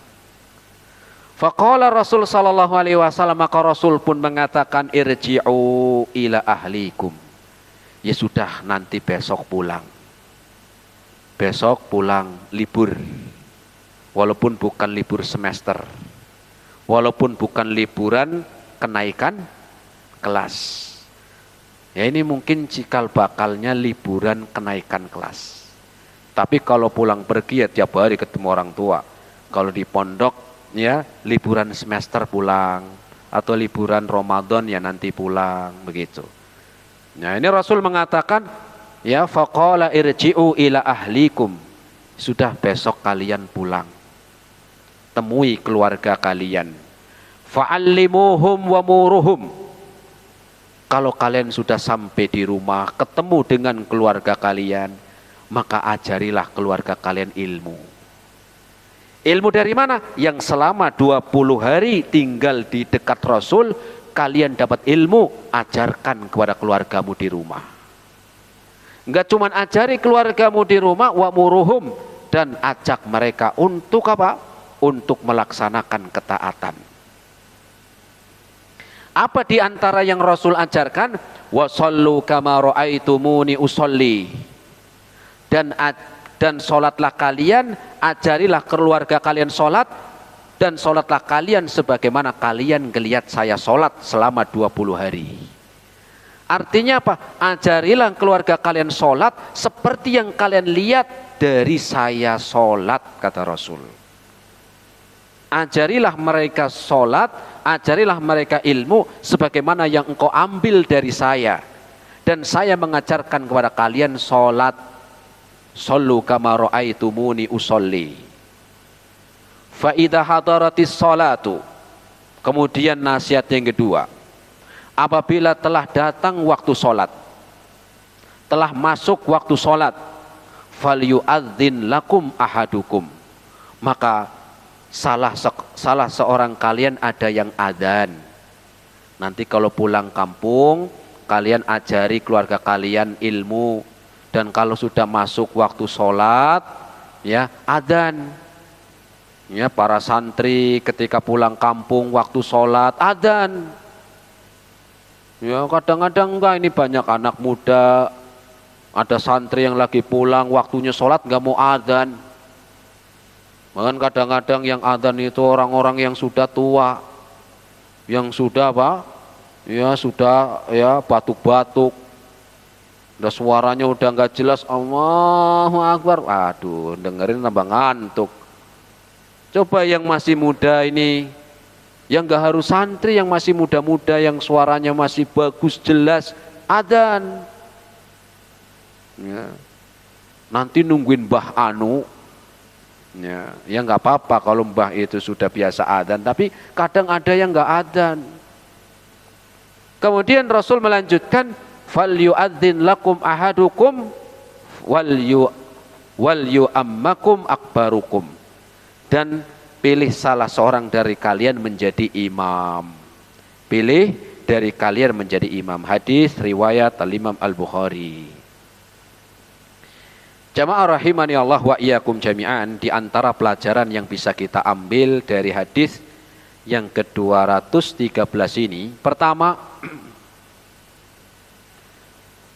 Faqala Rasul sallallahu alaihi wasallam, maka Rasul pun mengatakan, irji'u ila ahlikum. Ya sudah, nanti besok pulang. Besok pulang libur. Walaupun bukan libur semester. Walaupun bukan liburan kenaikan kelas. Ya ini mungkin cikal bakalnya liburan kenaikan kelas. Tapi kalau pulang pergi ya tiap hari ketemu orang tua. Kalau di pondok ya liburan semester pulang, atau liburan Ramadan ya nanti pulang begitu. Nah ini Rasul mengatakan, ya faqala irji'u ila ahlikum. Sudah besok kalian pulang. Temui keluarga kalian. Fa'allimuhum wa muruhum. Kalau kalian sudah sampai di rumah, ketemu dengan keluarga kalian, maka ajarilah keluarga kalian ilmu. Ilmu dari mana? Yang selama 20 hari tinggal di dekat Rasul, kalian dapat ilmu, ajarkan kepada keluargamu di rumah. Enggak cuma ajari keluargamu di rumah, wa muruhum, dan ajak mereka untuk apa? Untuk melaksanakan ketaatan. Apa di antara yang Rasul ajarkan? Wa shallu kama ra'aitumuni usolli. Dan sholatlah kalian, ajarilah keluarga kalian sholat, dan sholatlah kalian sebagaimana kalian ngelihat saya sholat selama 20 hari. Artinya apa? Ajarilah keluarga kalian sholat seperti yang kalian lihat dari saya sholat, kata Rasul. Ajarilah mereka sholat, ajarilah mereka ilmu sebagaimana yang engkau ambil dari saya. Dan saya mengajarkan kepada kalian sholat. Shallu kama ra'aitumuni usolli. Fa idza hadaratis sholatu. Kemudian nasihat yang kedua, apabila telah datang waktu sholat, telah masuk waktu sholat, falyu'adzin lakum ahadukum, maka salah seorang kalian ada yang adzan. Nanti kalau pulang kampung, kalian ajari keluarga kalian ilmu. Dan kalau sudah masuk waktu sholat, ya adzan. Ya, para santri ketika pulang kampung waktu sholat adzan. Ya, kadang-kadang enggak, ini banyak anak muda, ada santri yang lagi pulang waktunya sholat enggak mau adzan. Bahkan kadang-kadang yang adzan itu orang-orang yang sudah tua, yang sudah apa? Ya sudah ya batuk-batuk. Udah suaranya udah nggak jelas, Allahu Akbar. Aduh, dengerin tambah ngantuk. Coba yang masih muda ini, yang nggak harus santri, yang masih muda-muda, yang suaranya masih bagus jelas, adzan. Ya. Nanti nungguin Mbah Anu. Ya nggak apa-apa kalau Mbah itu sudah biasa adzan, tapi kadang ada yang nggak adzan. Kemudian Rasul melanjutkan, falyu'adzin lakum ahadukum wal yu'ammakum akbarukum, dan pilih salah seorang dari kalian menjadi imam. Pilih dari kalian menjadi imam. Hadis riwayat Al-Imam Al-Bukhari. Jamaah rahimani Allah wa iyyakum jami'an, di antara pelajaran yang bisa kita ambil dari hadis yang ke-213 ini, pertama,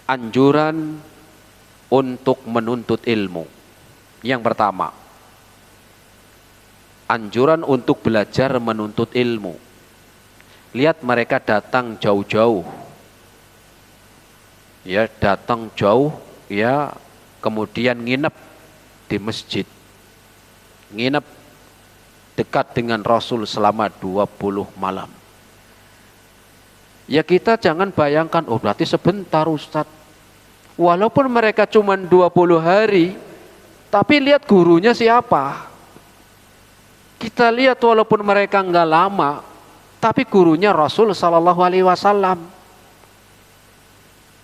anjuran untuk menuntut ilmu. Yang pertama, anjuran untuk belajar menuntut ilmu. Lihat mereka datang jauh-jauh. Ya, datang jauh, ya, kemudian nginep di masjid. Nginep dekat dengan Rasul selama 20 malam. Ya kita jangan bayangkan, oh berarti sebentar Ustadz. Walaupun mereka cuma 20 hari, tapi lihat gurunya siapa. Kita lihat walaupun mereka enggak lama, tapi gurunya Rasul Sallallahu Alaihi Wasallam.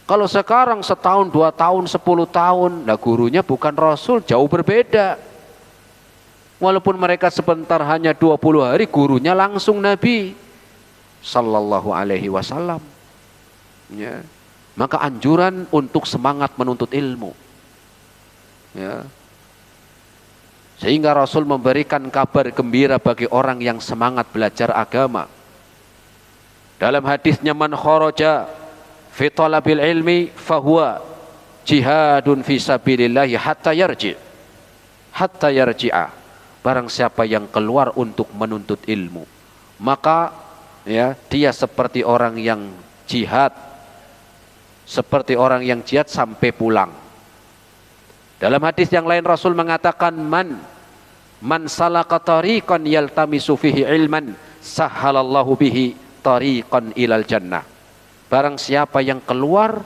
Kalau sekarang setahun, 2 tahun, 10 tahun, nah gurunya bukan Rasul, jauh berbeda. Walaupun mereka sebentar hanya 20 hari, gurunya langsung Nabi Sallallahu Alaihi Wasallam. Ya. Maka anjuran untuk semangat menuntut ilmu. Ya. Sehingga Rasul memberikan kabar gembira bagi orang yang semangat belajar agama. Dalam hadisnya, man kharaja fi talabil ilmi fahuwa jihadun fi sabilillahi hatta yarji'a. Barang siapa yang keluar untuk menuntut ilmu, maka ya dia seperti orang yang jihad, seperti orang yang jihad sampai pulang. Dalam hadis yang lain Rasul mengatakan, man salaka tariqan yaltamisu fihi ilman sahhalallahu bihi tariqan ilal jannah. Barang siapa yang keluar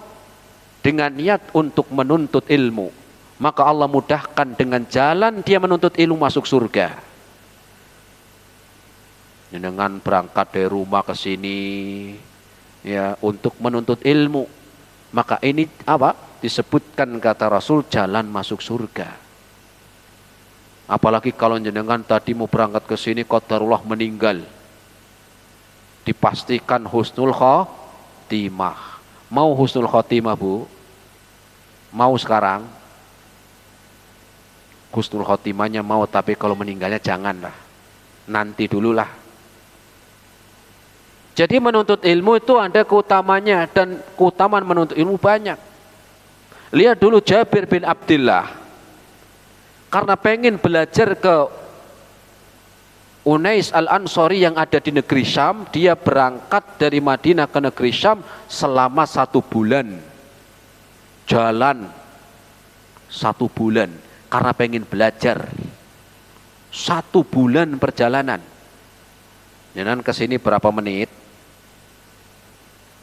dengan niat untuk menuntut ilmu, maka Allah mudahkan dengan jalan dia menuntut ilmu masuk surga. Dengan berangkat dari rumah ke sini ya untuk menuntut ilmu, maka ini apa? Disebutkan kata Rasul jalan masuk surga. Apalagi kalau jenengan tadi mau berangkat ke sini qadarullah meninggal, dipastikan husnul khotimah. Mau husnul khotimah, Bu? Mau sekarang? Husnul khotimahnya mau, tapi kalau meninggalnya janganlah. Nanti dululah. Jadi menuntut ilmu itu ada keutamanya, dan keutamaan menuntut ilmu banyak. Lihat dulu Jabir bin Abdullah, karena pengen belajar ke Unais al-Ansori yang ada di negeri Syam, dia berangkat dari Madinah ke negeri Syam selama 1 bulan. Jalan 1 bulan karena pengen belajar. 1 bulan perjalanan. Jangan kesini berapa menit?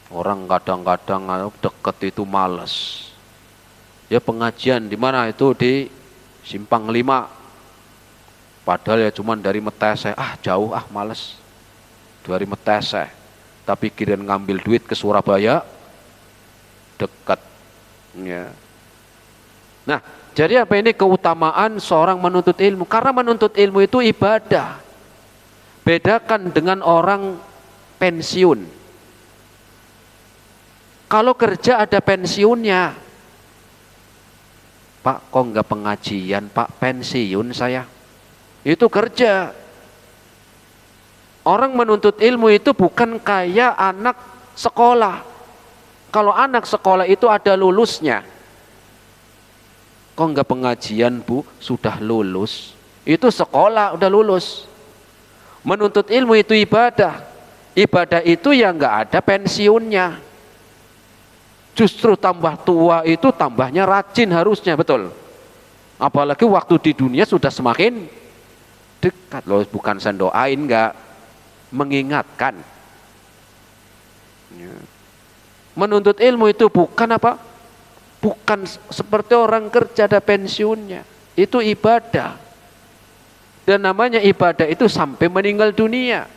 Orang kadang-kadang deket itu males. Ya pengajian di mana itu? Di Simpang 5. Padahal ya cuman dari Metese. Jauh males. Dari Metese. Tapi kirim ngambil duit ke Surabaya dekat. Ya. Nah, jadi apa ini keutamaan seorang menuntut ilmu? Karena menuntut ilmu itu ibadah. Bedakan dengan orang pensiun. Kalau kerja ada pensiunnya. Pak, kok enggak pengajian? Pak, pensiun saya. Itu kerja. Orang menuntut ilmu itu bukan kayak anak sekolah. Kalau anak sekolah itu ada lulusnya. Kok enggak pengajian, Bu? Sudah lulus. Itu sekolah, udah lulus. Menuntut ilmu itu ibadah. Ibadah itu yang enggak ada pensiunnya. Justru tambah tua itu tambahnya rajin harusnya, betul. Apalagi waktu di dunia sudah semakin dekat loh, bukan saya doain, enggak, mengingatkan. Ya. Menuntut ilmu itu bukan apa? Bukan seperti orang kerja ada pensiunnya. Itu ibadah. Dan namanya ibadah itu sampai meninggal dunia.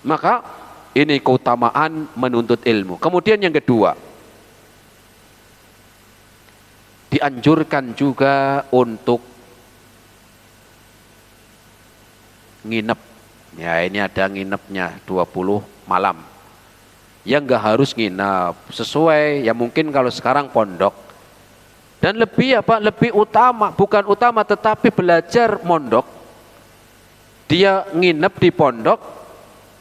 Maka ini keutamaan menuntut ilmu. Kemudian yang kedua, dianjurkan juga untuk nginep. Ya, ini ada nginepnya 20 malam. Ya enggak harus nginep, sesuai ya, mungkin kalau sekarang pondok. Dan lebih apa? Lebih utama, bukan utama tetapi belajar mondok. Dia nginep di pondok,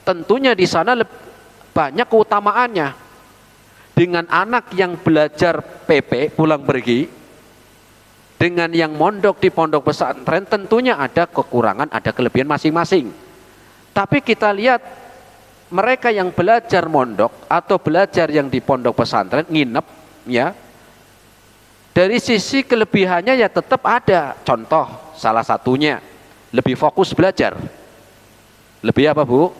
tentunya di sana banyak keutamaannya. Dengan anak yang belajar PP pulang pergi, dengan yang mondok di pondok pesantren, tentunya ada kekurangan, ada kelebihan masing-masing. Tapi kita lihat mereka yang belajar mondok atau belajar yang di pondok pesantren nginep, ya, dari sisi kelebihannya ya tetap ada. Contoh salah satunya lebih fokus belajar. Lebih apa, Bu?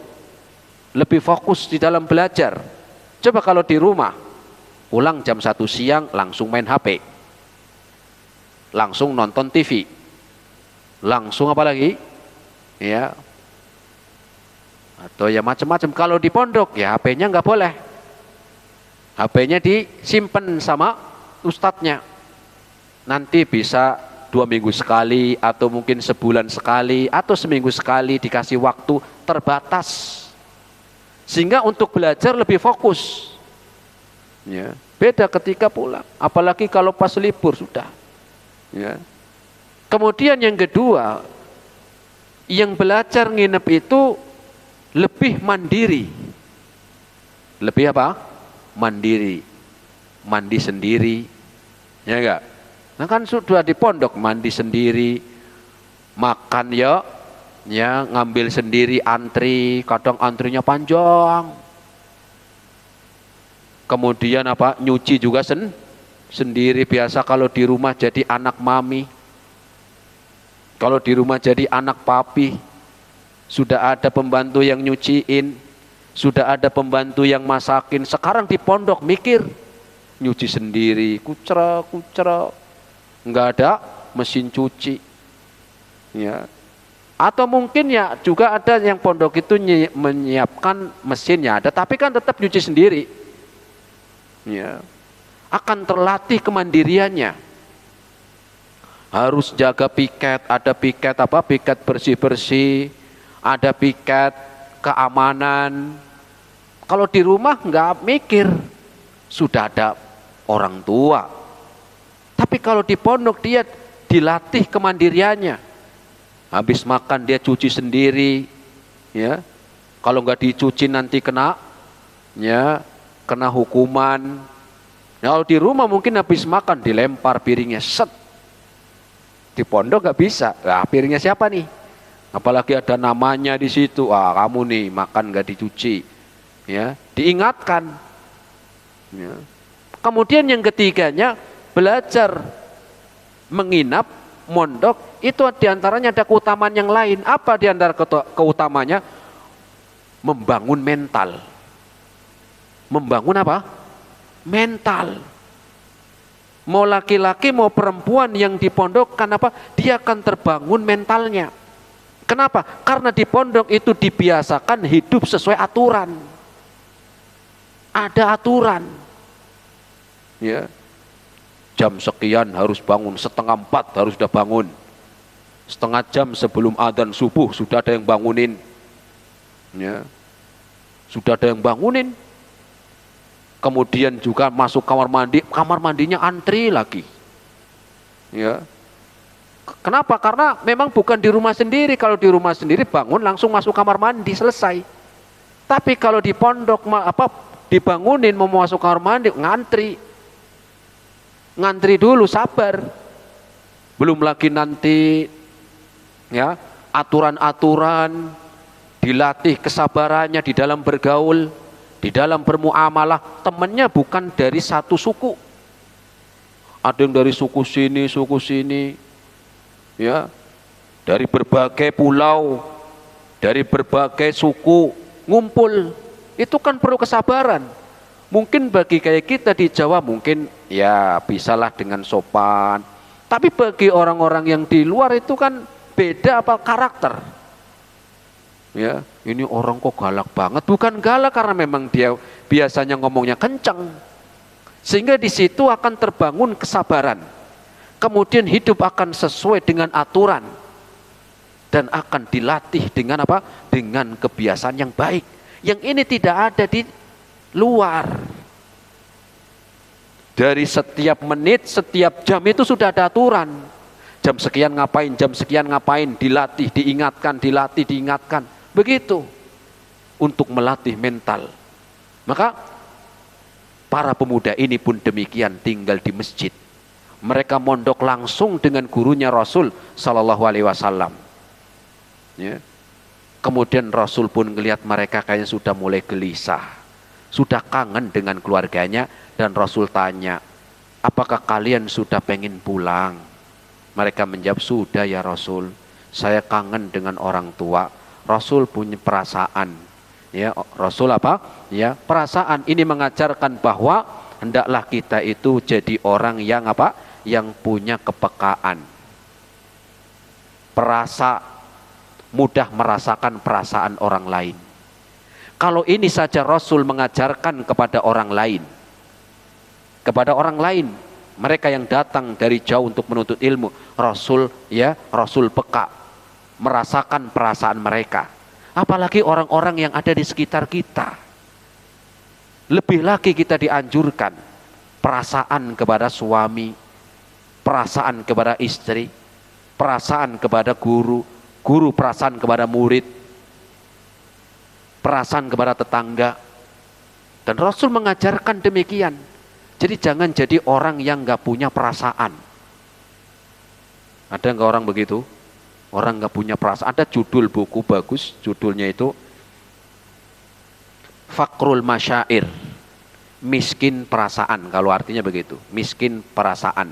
Lebih fokus di dalam belajar. Coba kalau di rumah pulang jam 1 siang langsung main HP, langsung nonton TV, langsung apa lagi? Ya, atau ya macam-macam. Kalau di pondok ya HP-nya nggak boleh, HP-nya disimpan sama ustadznya. Nanti bisa 2 minggu sekali, atau mungkin sebulan sekali, atau seminggu sekali dikasih waktu terbatas, sehingga untuk belajar lebih fokus. Ya, beda ketika pulang, apalagi kalau pas libur sudah. Ya. Kemudian yang kedua, yang belajar nginep itu lebih mandiri. Lebih apa? Mandiri. Mandi sendiri. Ya enggak? Nah kan sudah di pondok, mandi sendiri. Makan ya ngambil sendiri, antri, kadang antrinya panjang. Kemudian apa? Nyuci juga sendiri. Biasa kalau di rumah jadi anak mami, kalau di rumah jadi anak papi, sudah ada pembantu yang nyuciin, sudah ada pembantu yang masakin. Sekarang di pondok mikir nyuci sendiri, kucera, nggak ada mesin cuci, ya. Atau mungkin ya juga ada yang pondok itu menyiapkan mesinnya ada, tapi kan tetap nyuci sendiri, ya. Akan terlatih kemandiriannya. Harus jaga piket, ada piket apa? Piket bersih-bersih, ada piket keamanan. Kalau di rumah nggak mikir, sudah ada orang tua. Tapi kalau di pondok dia dilatih kemandiriannya. Habis makan dia cuci sendiri, ya. Kalau nggak dicuci nanti kena hukuman. Nah, kalau di rumah mungkin habis makan dilempar piringnya, set. Di pondok nggak bisa. Nah, piringnya siapa nih? Apalagi ada namanya di situ. Kamu nih makan nggak dicuci. Ya, diingatkan. Ya. Kemudian yang ketiganya, belajar menginap mondok itu diantaranya ada keutamaan yang lain. Apa diantara keutamanya? Membangun mental. Membangun apa? Mental. Mau laki-laki mau perempuan yang dipondokkan apa? Dia akan terbangun mentalnya. Kenapa? Karena di pondok itu dibiasakan hidup sesuai aturan. Ada aturan. Ya. Jam sekian harus bangun, 3:30 harus sudah bangun. Setengah jam sebelum adzan subuh sudah ada yang bangunin. Ya. Sudah ada yang bangunin. Kemudian juga masuk kamar mandi, kamar mandinya antri lagi. Ya. Kenapa? Karena memang bukan di rumah sendiri. Kalau di rumah sendiri bangun langsung masuk kamar mandi, selesai. Tapi kalau di pondok dibangunin mau masuk kamar mandi, ngantri dulu, sabar. Belum lagi nanti ya aturan-aturan, dilatih kesabarannya di dalam bergaul, di dalam bermuamalah. Temannya bukan dari satu suku, ada yang dari suku sini, ya, dari berbagai pulau, dari berbagai suku ngumpul. Itu kan perlu kesabaran. Mungkin bagi kayak kita di Jawa mungkin ya bisalah dengan sopan. Tapi bagi orang-orang yang di luar itu kan beda apa karakter. Ya, ini orang kok galak banget. Bukan galak karena memang dia biasanya ngomongnya kencang. Sehingga di situ akan terbangun kesabaran. Kemudian hidup akan sesuai dengan aturan. Dan akan dilatih dengan apa? Dengan kebiasaan yang baik. Yang ini tidak ada di luar. Dari setiap menit, setiap jam itu sudah ada aturan. Jam sekian ngapain, jam sekian ngapain, dilatih, diingatkan, dilatih, diingatkan. Begitu untuk melatih mental. Maka para pemuda ini pun demikian, tinggal di masjid. Mereka mondok langsung dengan gurunya Rasul Sallallahu Alaihi Wasallam. Ya. Kemudian Rasul pun melihat mereka kayaknya sudah mulai gelisah, sudah kangen dengan keluarganya, dan Rasul tanya, apakah kalian sudah pengen pulang? Mereka menjawab, sudah ya Rasul, saya kangen dengan orang tua. Rasul punya perasaan, ya Rasul apa? Ya perasaan. Ini mengajarkan bahwa hendaklah kita itu jadi orang yang apa? Yang punya kepekaan, mudah merasakan perasaan orang lain. Kalau ini saja Rasul mengajarkan kepada orang lain, mereka yang datang dari jauh untuk menuntut ilmu, Rasul peka merasakan perasaan mereka. Apalagi orang-orang yang ada di sekitar kita. Lebih lagi kita dianjurkan perasaan kepada suami, perasaan kepada istri, perasaan kepada guru perasaan kepada murid, perasaan kepada tetangga. Dan Rasul mengajarkan demikian. Jadi jangan jadi orang yang gak punya perasaan. Ada nggak orang begitu? Orang gak punya perasaan. Ada judul buku bagus, judulnya itu Fakrul Masyair, miskin perasaan. Kalau artinya begitu, miskin perasaan.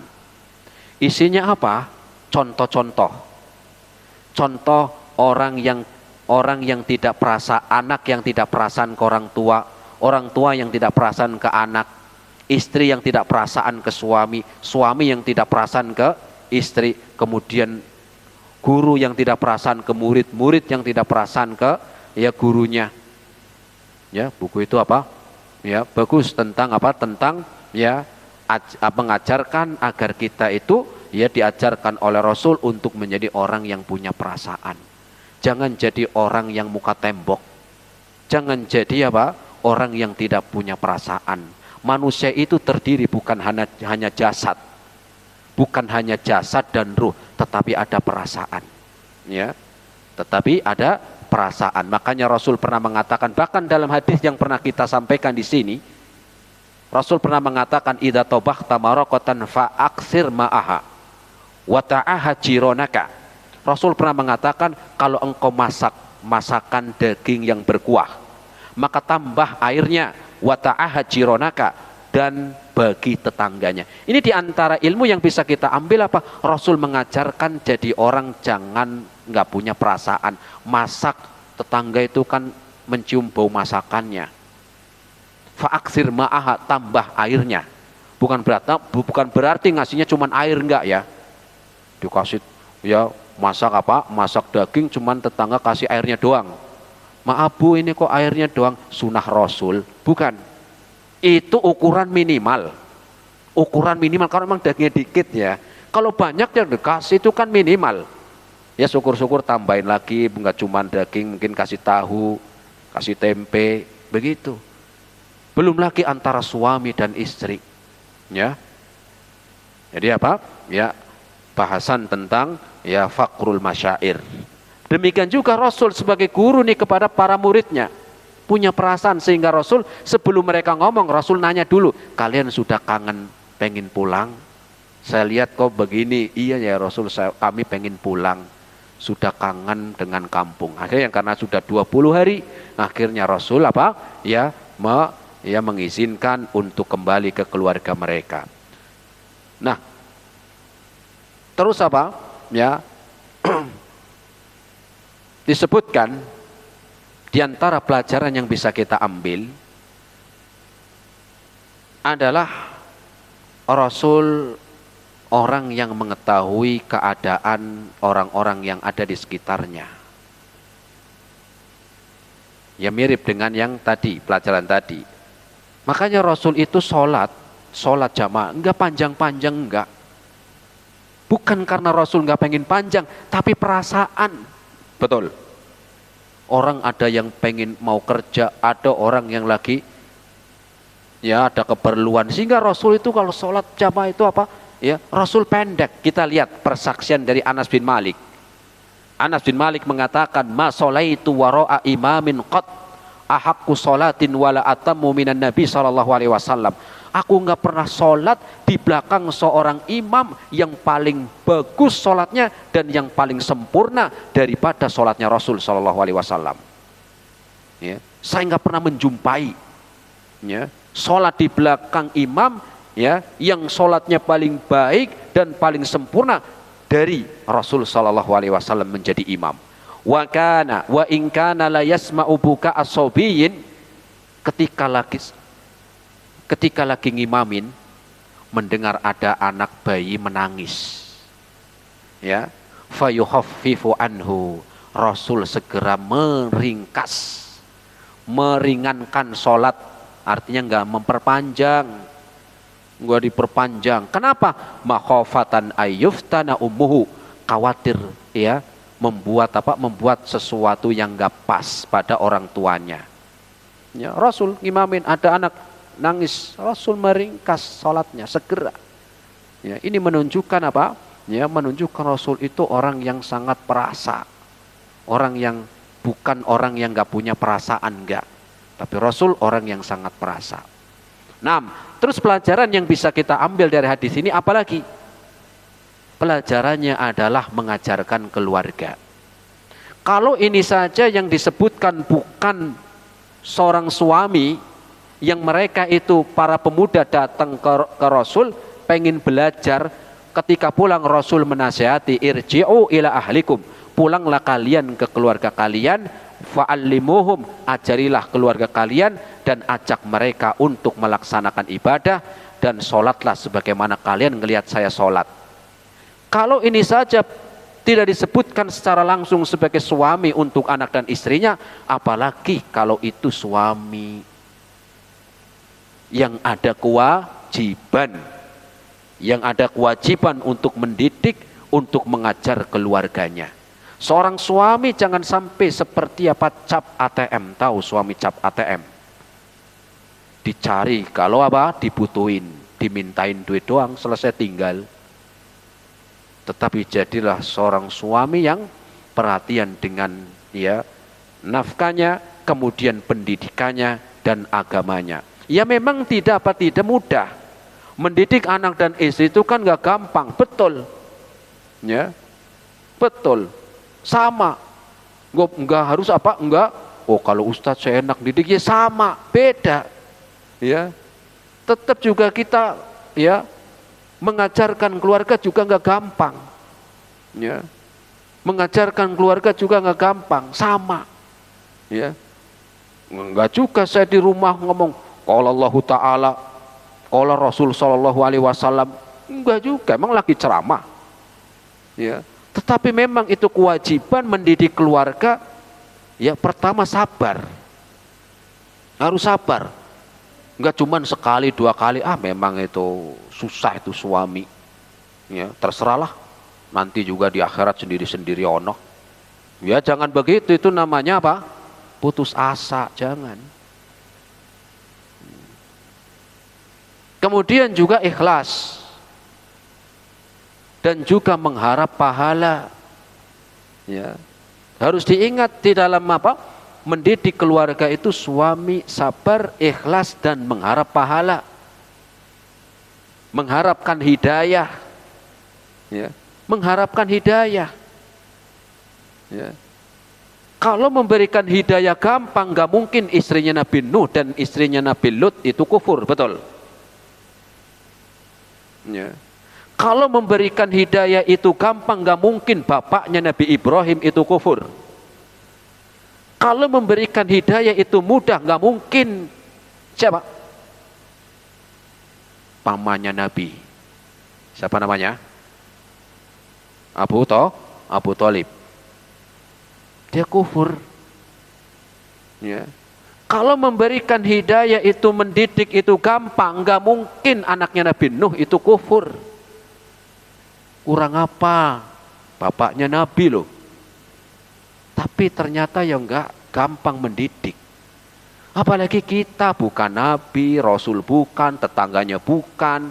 Isinya apa? Contoh orang yang tidak perasa, anak yang tidak perasaan ke orang tua yang tidak perasaan ke anak, istri yang tidak perasaan ke suami yang tidak perasaan ke istri, kemudian guru yang tidak perasaan ke murid yang tidak perasaan ke gurunya. Ya, buku itu apa? Ya, bagus tentang apa? Tentang mengajarkan agar kita itu diajarkan oleh Rasul untuk menjadi orang yang punya perasaan. Jangan jadi orang yang muka tembok. Jangan jadi orang yang tidak punya perasaan. Manusia itu terdiri bukan hanya jasad. Bukan hanya jasad dan ruh, tetapi ada perasaan. Ya. Tetapi ada perasaan. Makanya Rasul pernah mengatakan, bahkan dalam hadis yang pernah kita sampaikan di sini, Rasul pernah mengatakan, idza tabakhta maraqatan fa aksir ma'aha wa ta'aha jironaka. Rasul pernah mengatakan, kalau engkau masak masakan daging yang berkuah, maka tambah airnya, wa ta'aha jironaka, dan bagi tetangganya. Ini diantara ilmu yang bisa kita ambil apa? Rasul mengajarkan jadi orang jangan nggak punya perasaan. Masak, tetangga itu kan mencium bau masakannya. Fa'aksir ma'aha, tambah airnya. Bukan berarti ngasihnya cuman air, enggak ya. Dikasih ya masak apa? Masak daging cuman tetangga kasih airnya doang. Maaf bu, ini kok airnya doang. Sunnah Rasul. Bukan. Itu ukuran minimal. Ukuran minimal karena memang dagingnya dikit ya. Kalau banyak yang dikasih itu kan minimal. Ya syukur-syukur tambahin lagi, enggak cuman daging, mungkin kasih tahu, kasih tempe, begitu. Belum lagi antara suami dan istri. Ya. Jadi apa? Ya, bahasan tentang ya fakrul masyair. Demikian juga Rasul sebagai guru nih kepada para muridnya. Punya perasaan sehingga Rasul sebelum mereka ngomong, Rasul nanya dulu, kalian sudah kangen pengen pulang? Saya lihat kok begini. Iya ya Rasul, kami pengen pulang. Sudah kangen dengan kampung. Akhirnya karena sudah 20 hari, akhirnya Rasul apa? Ya, mengizinkan untuk kembali ke keluarga mereka. Nah, terus apa? Ya, disebutkan di antara pelajaran yang bisa kita ambil adalah Rasul orang yang mengetahui keadaan orang-orang yang ada di sekitarnya. Ya mirip dengan yang tadi, pelajaran tadi. Makanya Rasul itu sholat jamaah, enggak panjang-panjang, enggak. Bukan karena Rasul enggak pengen panjang, tapi perasaan. Betul. Orang ada yang pengen mau kerja, ada orang yang lagi ya ada keperluan. Sehingga Rasul itu kalau sholat jamaah itu apa? Ya, Rasul pendek. Kita lihat persaksian dari Anas bin Malik. Anas bin Malik mengatakan, "Ma sholaitu wara'a imamin qat ahaqqu sholatin wala atammu minan Nabi sallallahu alaihi wasallam." Aku enggak pernah sholat di belakang seorang imam yang paling bagus sholatnya dan yang paling sempurna daripada sholatnya Rasul sallallahu alaihi wasallam. Ya, saya enggak pernah menjumpai ya, sholat di belakang imam ya, yang sholatnya paling baik dan paling sempurna dari Rasul sallallahu alaihi wasallam menjadi imam. Wa in kana la yasma'u buka as-sabiyin, ketika lagi ngimamin mendengar ada anak bayi menangis. Ya, fayukhaffifu anhu, Rasul segera meringankan sholat, artinya enggak memperpanjang, enggak diperpanjang. Kenapa? Makhofatan ayyuftana ummuhu, khawatir ya membuat sesuatu yang enggak pas pada orang tuanya. Ya, Rasul ngimamin ada anak nangis, Rasul meringkas sholatnya segera. Ya, ini menunjukkan apa? Ya, menunjukkan Rasul itu orang yang sangat perasa, orang yang bukan orang yang enggak punya perasaan, enggak. Tapi Rasul orang yang sangat perasa. Nah, terus pelajaran yang bisa kita ambil dari hadis ini apalagi? Pelajarannya adalah mengajarkan keluarga. Kalau ini saja yang disebutkan bukan seorang suami, yang mereka itu para pemuda datang ke Rasul pengen belajar, ketika pulang Rasul menasihati, irji'u ila ahlikum, pulanglah kalian ke keluarga kalian, fa'allimuhum, ajarilah keluarga kalian dan ajak mereka untuk melaksanakan ibadah dan sholatlah sebagaimana kalian ngelihat saya sholat. Kalau ini saja tidak disebutkan secara langsung sebagai suami untuk anak dan istrinya, apalagi kalau itu suami yang ada kewajiban untuk mendidik, untuk mengajar keluarganya. Seorang suami jangan sampai seperti apa cap ATM, tahu suami cap ATM? Dicari kalau apa? Dibutuhin, dimintain duit doang, selesai tinggal. Tetapi jadilah seorang suami yang perhatian dengan ya nafkahnya, kemudian pendidikannya dan agamanya. Ya memang tidak mudah. Mendidik anak dan istri itu kan nggak gampang, betul. Ya, betul. Sama. Nggak harus apa? Enggak. Oh kalau Ustadz saya enak didik, ya sama, beda. Ya, tetap juga kita ya mengajarkan keluarga juga nggak gampang. Ya, mengajarkan keluarga juga nggak gampang, sama. Ya, nggak juga saya di rumah ngomong qala Allah Ta'ala, qala Rasul Sallallahu Alaihi Wasallam, enggak juga, emang lagi ceramah. Ya, tetapi memang itu kewajiban mendidik keluarga. Ya pertama sabar, harus sabar. Enggak cuman sekali dua kali, memang itu susah itu suami. Ya terserahlah, nanti juga di akhirat sendiri-sendiri ono. Ya jangan begitu, itu namanya apa? Putus asa, jangan. Kemudian juga ikhlas dan juga mengharap pahala. Ya, harus diingat di dalam apa? Mendidik keluarga itu suami sabar, ikhlas dan mengharap pahala. Mengharapkan hidayah. Ya, mengharapkan hidayah. Ya. Kalau memberikan hidayah gampang, gak mungkin istrinya Nabi Nuh dan istrinya Nabi Lut itu kufur, betul? Ya. Kalau memberikan hidayah itu gampang, gak mungkin bapaknya Nabi Ibrahim itu kufur. Kalau memberikan hidayah itu mudah, gak mungkin siapa? Pamannya Nabi. Siapa namanya? Abu Thalib. Dia kufur. Ya. Kalau memberikan hidayah itu, mendidik itu gampang, gak mungkin anaknya Nabi Nuh itu kufur. Kurang apa? Bapaknya Nabi loh. Tapi ternyata ya enggak gampang mendidik. Apalagi kita bukan Nabi, Rasul bukan, tetangganya bukan.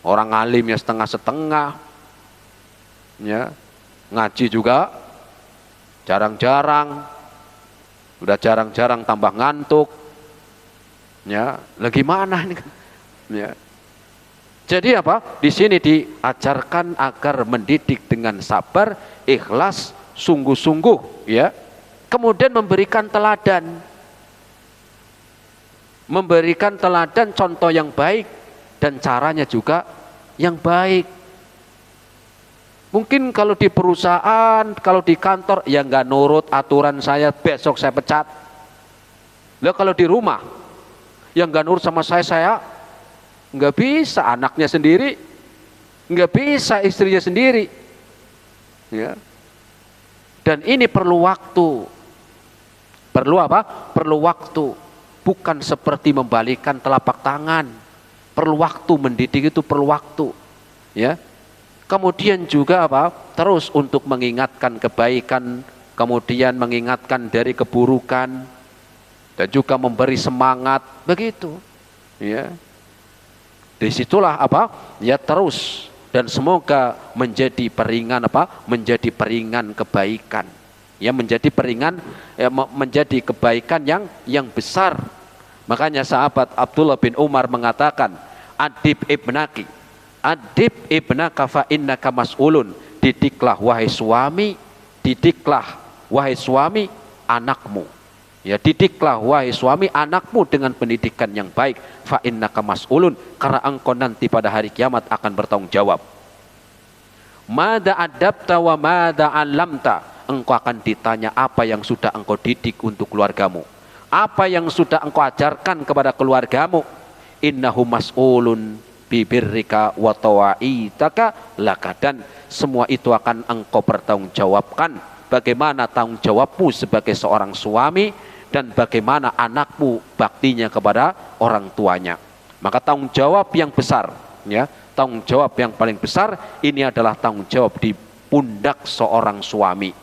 Orang alimnya setengah-setengah. Ya. Ngaji juga jarang-jarang. Udah jarang-jarang tambah ngantuk. Ya, lagi mana ini? Ya. Jadi apa? Di sini diajarkan agar mendidik dengan sabar, ikhlas, sungguh-sungguh, ya. Kemudian memberikan teladan. Memberikan teladan contoh yang baik dan caranya juga yang baik. Mungkin kalau di perusahaan, kalau di kantor ya nggak nurut aturan saya, besok saya pecat. Lah kalau di rumah yang nggak nurut sama saya nggak bisa, anaknya sendiri, nggak bisa istrinya sendiri, ya. Dan ini perlu waktu, perlu apa? Perlu waktu, bukan seperti membalikan telapak tangan. Perlu waktu, mendidik itu perlu waktu, ya. Kemudian juga apa? Terus untuk mengingatkan kebaikan, kemudian mengingatkan dari keburukan, dan juga memberi semangat, begitu, ya. Disitulah apa? Ya terus, dan semoga menjadi peringan apa? Menjadi peringan kebaikan. Ya menjadi peringan, ya, menjadi kebaikan yang besar. Makanya sahabat Abdullah bin Umar mengatakan, adib ibnaka fa innaka mas'ulun. Didiklah wahai suami anakmu. Ya didiklah wahai suami anakmu dengan pendidikan yang baik, fa innaka mas'ulun, karena engkau nanti pada hari kiamat akan bertanggung jawab. Mada adabta wa mada alamta, engkau akan ditanya apa yang sudah engkau didik untuk keluargamu, apa yang sudah engkau ajarkan kepada keluargamu. Innahu mas'ulun bibirrika wa tawaitaka laka, dan semua itu akan engkau bertanggungjawabkan. Bagaimana tanggung jawabmu sebagai seorang suami dan bagaimana anakmu baktinya kepada orang tuanya. Maka tanggung jawab yang besar, ya, tanggung jawab yang paling besar ini adalah tanggung jawab di pundak seorang suami.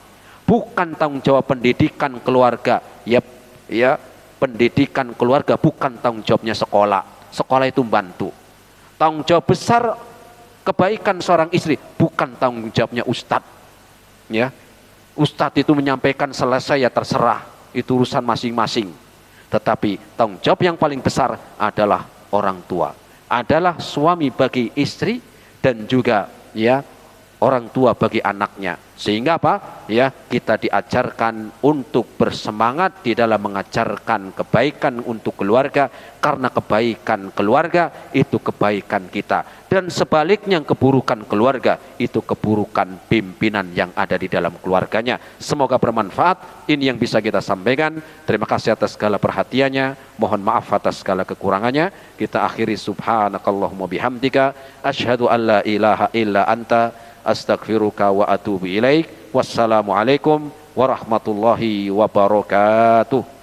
Bukan tanggung jawab pendidikan keluarga, ya, pendidikan keluarga bukan tanggung jawabnya sekolah. Sekolah itu bantu. Tanggung jawab besar kebaikan seorang istri bukan tanggung jawabnya ustadz, ya. Ustadz itu menyampaikan selesai ya terserah, itu urusan masing-masing. Tetapi tanggung jawab yang paling besar adalah orang tua, adalah suami bagi istri, dan juga ya orang tua bagi anaknya. Sehingga apa? Ya, kita diajarkan untuk bersemangat di dalam mengajarkan kebaikan untuk keluarga, karena kebaikan keluarga itu kebaikan kita, dan sebaliknya keburukan keluarga itu keburukan pimpinan yang ada di dalam keluarganya. Semoga bermanfaat. Ini yang bisa kita sampaikan. Terima kasih atas segala perhatiannya, mohon maaf atas segala kekurangannya. Kita akhiri subhanakallahumma bihamdika asyhadu an la ilaha illa anta astaghfiruka wa atubu ilaik. Wassalamualaikum warahmatullahi wabarakatuh.